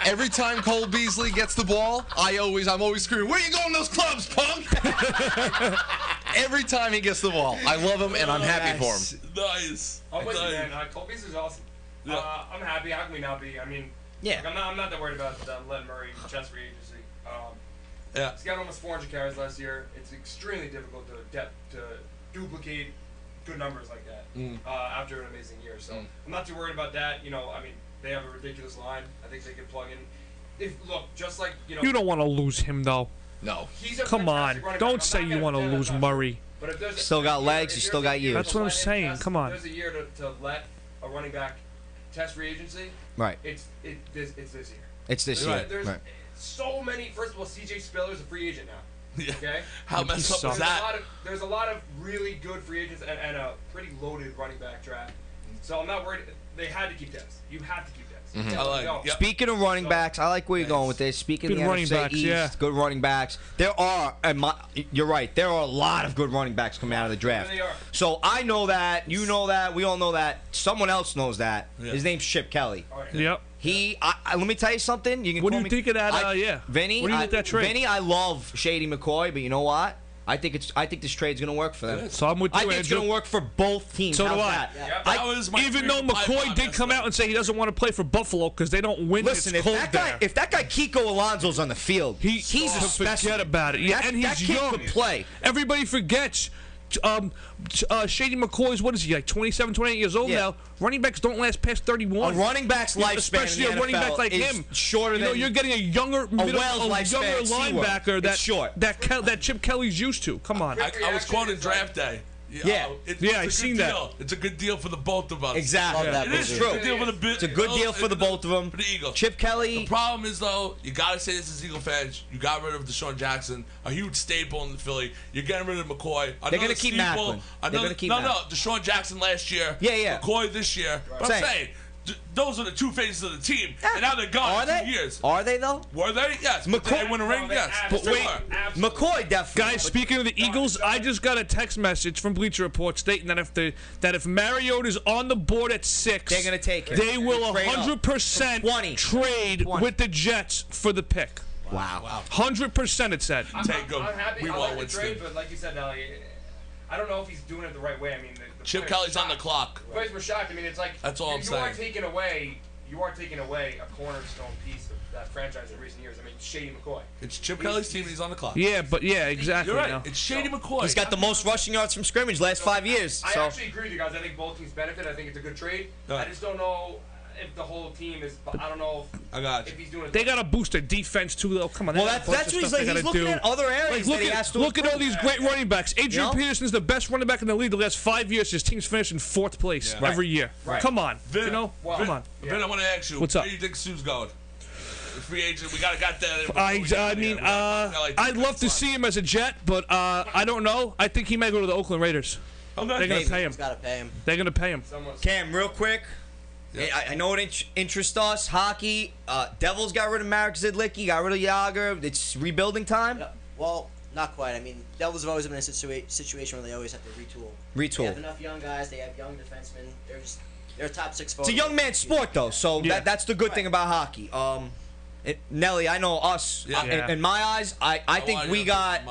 Every time Cole Beasley gets the ball, I'm always screaming, "Where you going, those clubs, punk?" Every time he gets the ball, I love him and I'm happy for him. Nice. I'm with you, Nice. man. Cole Beasley's awesome. Yeah. I'm happy. How can we not be? I mean, Yeah. like, I'm not that worried about Len Murray chest free agency. Yeah. He's got almost 400 carries last year. It's extremely difficult to duplicate good numbers like that after an amazing year. So I'm not too worried about that. I mean, they have a ridiculous line. I think they can plug in. Just like You don't want to lose him though. No. He's a Come on. fantastic running back. Don't I'm say not you gonna want to pretend lose that's not true. Murray. But if there's Still got legs, you still got years. That's what I'm saying. Come on. If there's a year to let a running back test free agency, Right. it's this year. It's this year. There's Right. so many. First of all, CJ Spiller's a free agent now. Yeah. Okay. How messed up was that? There's a lot of really good free agents and a pretty loaded running back draft. So I'm not worried. They had to keep Dez. You have to keep Dez. I like. Yep. Speaking of running backs, I like where you're going with this. Speaking of the running NFC backs, East, yeah. good running backs. There are, you're right, there are a lot of good running backs coming out of the draft. There they are. So I know that, you know that, we all know that. Someone else knows that. Yeah. His name's Chip Kelly. Yep. Let me tell you something. You can What do call you me, think of that? Yeah. Vinny, What do you think of that trade? Vinny, I love Shady McCoy, but you know what? I think this trade's gonna work for them. So I'm with you, I think it's Andrew. gonna work for both teams. So do How's I. that? Yeah. That was my Even though favorite McCoy pipeline did come out and say he doesn't want to play for Buffalo because they don't win. Listen, it's if cold that guy, there. if that guy Kiko Alonso's on the field, he's a forget specimen. about it. Yeah, That- and he's that kid young. could play. Everybody forgets. Shady McCoy's, what is he, like 27, 28 years old Yeah. now? Running backs don't last past 31. A running back's lifespan especially in the a running back NFL like is him. shorter You know, than you're getting a younger, Wales lifespan at SeaWorld. linebacker It's short. that Chip Kelly's used to. Come on. I was quoting draft day. Yeah. It's Yeah, I a good seen that. deal. It's a good deal for the both of us. Exactly. Love that It is It's a true. good deal for the It's a good deal for the both of them. For the Eagles. Chip Kelly. The problem is, though, you got to say this as Eagle fans. You got rid of Deshaun Jackson, a huge staple in the Philly. You're getting rid of McCoy. They're gonna keep Macklin. They're gonna keep No, Macklin. Deshaun Jackson last year. Yeah. McCoy this year. But Same. I'm saying, those are the two faces of the team. And now they're gone Are in they? 2 years. Are they though? Were they? Yes. But did they win a ring? Yes. But wait, McCoy definitely. guys, speaking of the Eagles, I just got a text message from Bleacher Report stating that if Mariota's on the board at 6, They're gonna take him. They will Trade up. 100% 20. trade 20. with the Jets for the pick. Wow. 100% it said. Take them. I'm happy. We I want like the Winston. trade, but like you said, Nelly, I don't know if he's doing it the right way. I mean, the Chip players Kelly's on the shocked. clock. The players were shocked. I mean, it's like That's all I'm you are saying. taking away. You are taking away a cornerstone piece of that franchise in recent years. I mean, Shady McCoy. It's Chip Kelly's team, and he's on the clock. Yeah, but yeah, exactly. You're right. no. It's Shady McCoy. He's got the most rushing yards from scrimmage last 5 years. I So actually agree with you guys. I think both teams benefit. I think it's a good trade. I just don't know if the whole team is. I don't know I got you. if he's doing it. They got to boost their defense too, though. Come on. well, they got a that's bunch what of he's stuff like. they He's gotta looking do. at other areas Look that he has to at all improve. these great running backs. Adrian You know? Peterson's the best running back in the league the last 5 years. His team's finished in 4th place Right. every year. Right. Come on. Vin, you know? Vin, Come on. Vin, I want to ask you. What's up? Where do you think Sue's going? The free agent. We got that. I'd love to see him as a Jet, but I don't know. I think he may go to the Oakland Raiders. Okay. They're going to pay him. He's gotta pay him. They're going to pay him. Cam, real quick. I know it interests us. Hockey. Devils got rid of Marek Zidlicki. Got rid of Yager. It's rebuilding time. Yeah, well, not quite. I mean, Devils have always been in a situation where they always have to retool. They have enough young guys. They have young defensemen. They're a top 6 forward. It's a young man's sport, though, so Yeah. that's the good thing about hockey. Nelly, I know us. Yeah. In my eyes, I think we got.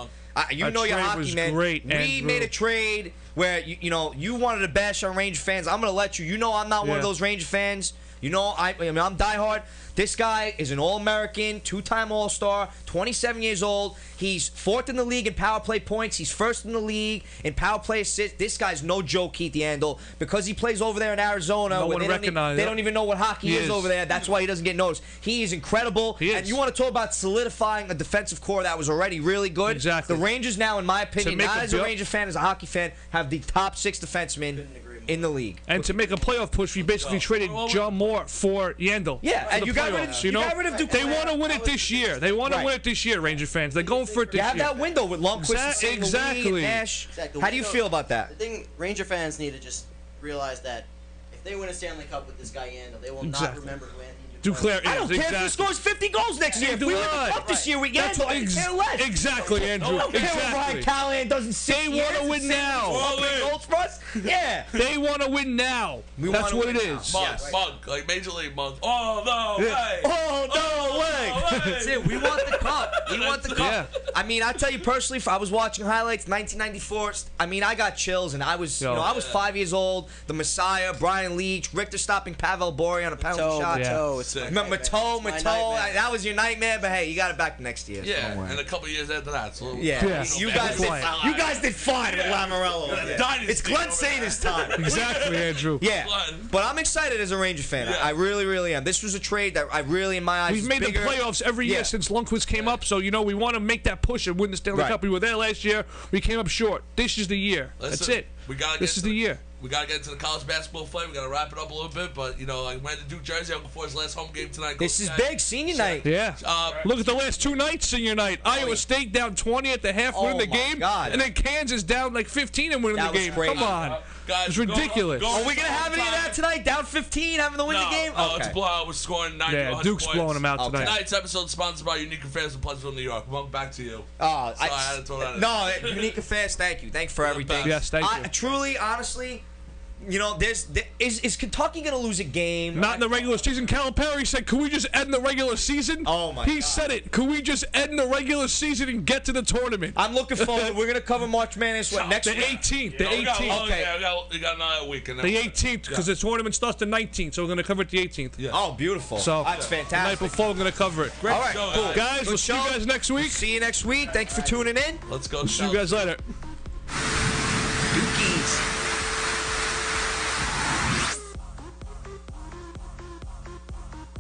You That know your trade hockey was man. great, we Andrew. made a trade where you wanted to bash on Ranger fans. I'm gonna let you. You know I'm not one of Yeah. those Ranger fans. You know I'm diehard. This guy is an All-American, 2-time All-Star, 27 years old. He's 4th in the league in power play points. He's 1st in the league in power play assists. This guy's no joke, Keith Yandel, because he plays over there in Arizona. No where one recognizes they it. don't even know what hockey He is over there. That's why he doesn't get noticed. He is incredible. He is. And you want to talk about solidifying a defensive core that was already really good. Exactly. The Rangers now, in my opinion, make not a as a build- Ranger fan, as a hockey fan, have the top 6 defensemen in the league. And to make a playoff push, we basically traded John Moore for Yandel. Yeah, for and the you got rid of- playoffs, you know? got rid of Duquette. They want to win it this year. They want to Right. win it this year, Ranger fans. They're going for it this You have year. that window with Lundqvist and St. Louis Exactly. and Nash. Exactly. How do you feel about that? The thing, Ranger fans need to just realize that if they win a Stanley Cup with this guy Yandel, they will not Exactly. remember who Anthony Duclair I don't is, care if he exactly. scores 50 goals next year. If we win the cup this year, we get That's what, I care less. exactly, Andrew. I don't care what Brian Exactly. Callahan does in 6 They years. want to win and save now. 100 goals for us. Yeah. They want to win now. That's wanna what win it now. is. Mug, like Major League Mug. Oh no way! Oh, no way. That's it. We want the cup. We want the cup. Yeah. I mean, I tell you personally, if I was watching highlights 1994, I mean, I got chills, and I was, I was 5 years old. The Messiah, Brian Leach, Richter stopping Pavel Bore on a penalty shot. Matteau. That was your nightmare, but hey, you got it back the next year. Yeah, and a couple years after that. So Yeah, you guys did fine with Lamorello. Dynasty It's Glenn over Sader's time. Exactly, Andrew. Yeah, but I'm excited as a Ranger fan. Yeah. I really, really am. This was a trade that I really, in my eyes, We've is made bigger. the playoffs every year Yeah. since Lundqvist came up, so we want to make that push and win the Stanley Right. Cup. We were there last year. We came up short. This is the year. That's Listen, it. we gotta This get is the year. we gotta get into the college basketball fight. We gotta wrap it up a little bit, but I went to Duke Jersey before his last home game tonight. This is big, senior night. Yeah. Look at the last 2 nights, senior night. Iowa State down 20 at the half, winning the game, God. and then Kansas down like 15 and winning That the was game. crazy. Come on, Guys, it's ridiculous. Are we gonna have any of that tonight? Down 15, having to win the game? No, it's a blowout. We're scoring 90 Yeah, 100 Duke's points. blowing them out tonight. Tonight's episode is sponsored by Unique Affairs in Pleasantville, New York. Welcome back to you. Oh, Sorry, I had to throw that in. No, Unique Affairs, thank you. Thanks for everything. Yes, thank you. Truly, honestly, is Kentucky going to lose a game? Not in the regular season. Calipari said, "Can we just end the regular season?" Oh, my He God. said it. Can we just end the regular season and get to the tournament? I'm looking forward. We're going to cover March Madness next The week? 18th. The We got 18th. we got another week. And then The 18th, because the tournament starts the 19th, so we're going to cover it the 18th. Yeah. Oh, beautiful. So That's the night fantastic. before, we're going to cover it. All right, show, cool. Guys, Good we'll see you show. guys next week. See you next week. Thanks for tuning in. Let's go. See you guys later. Dukies.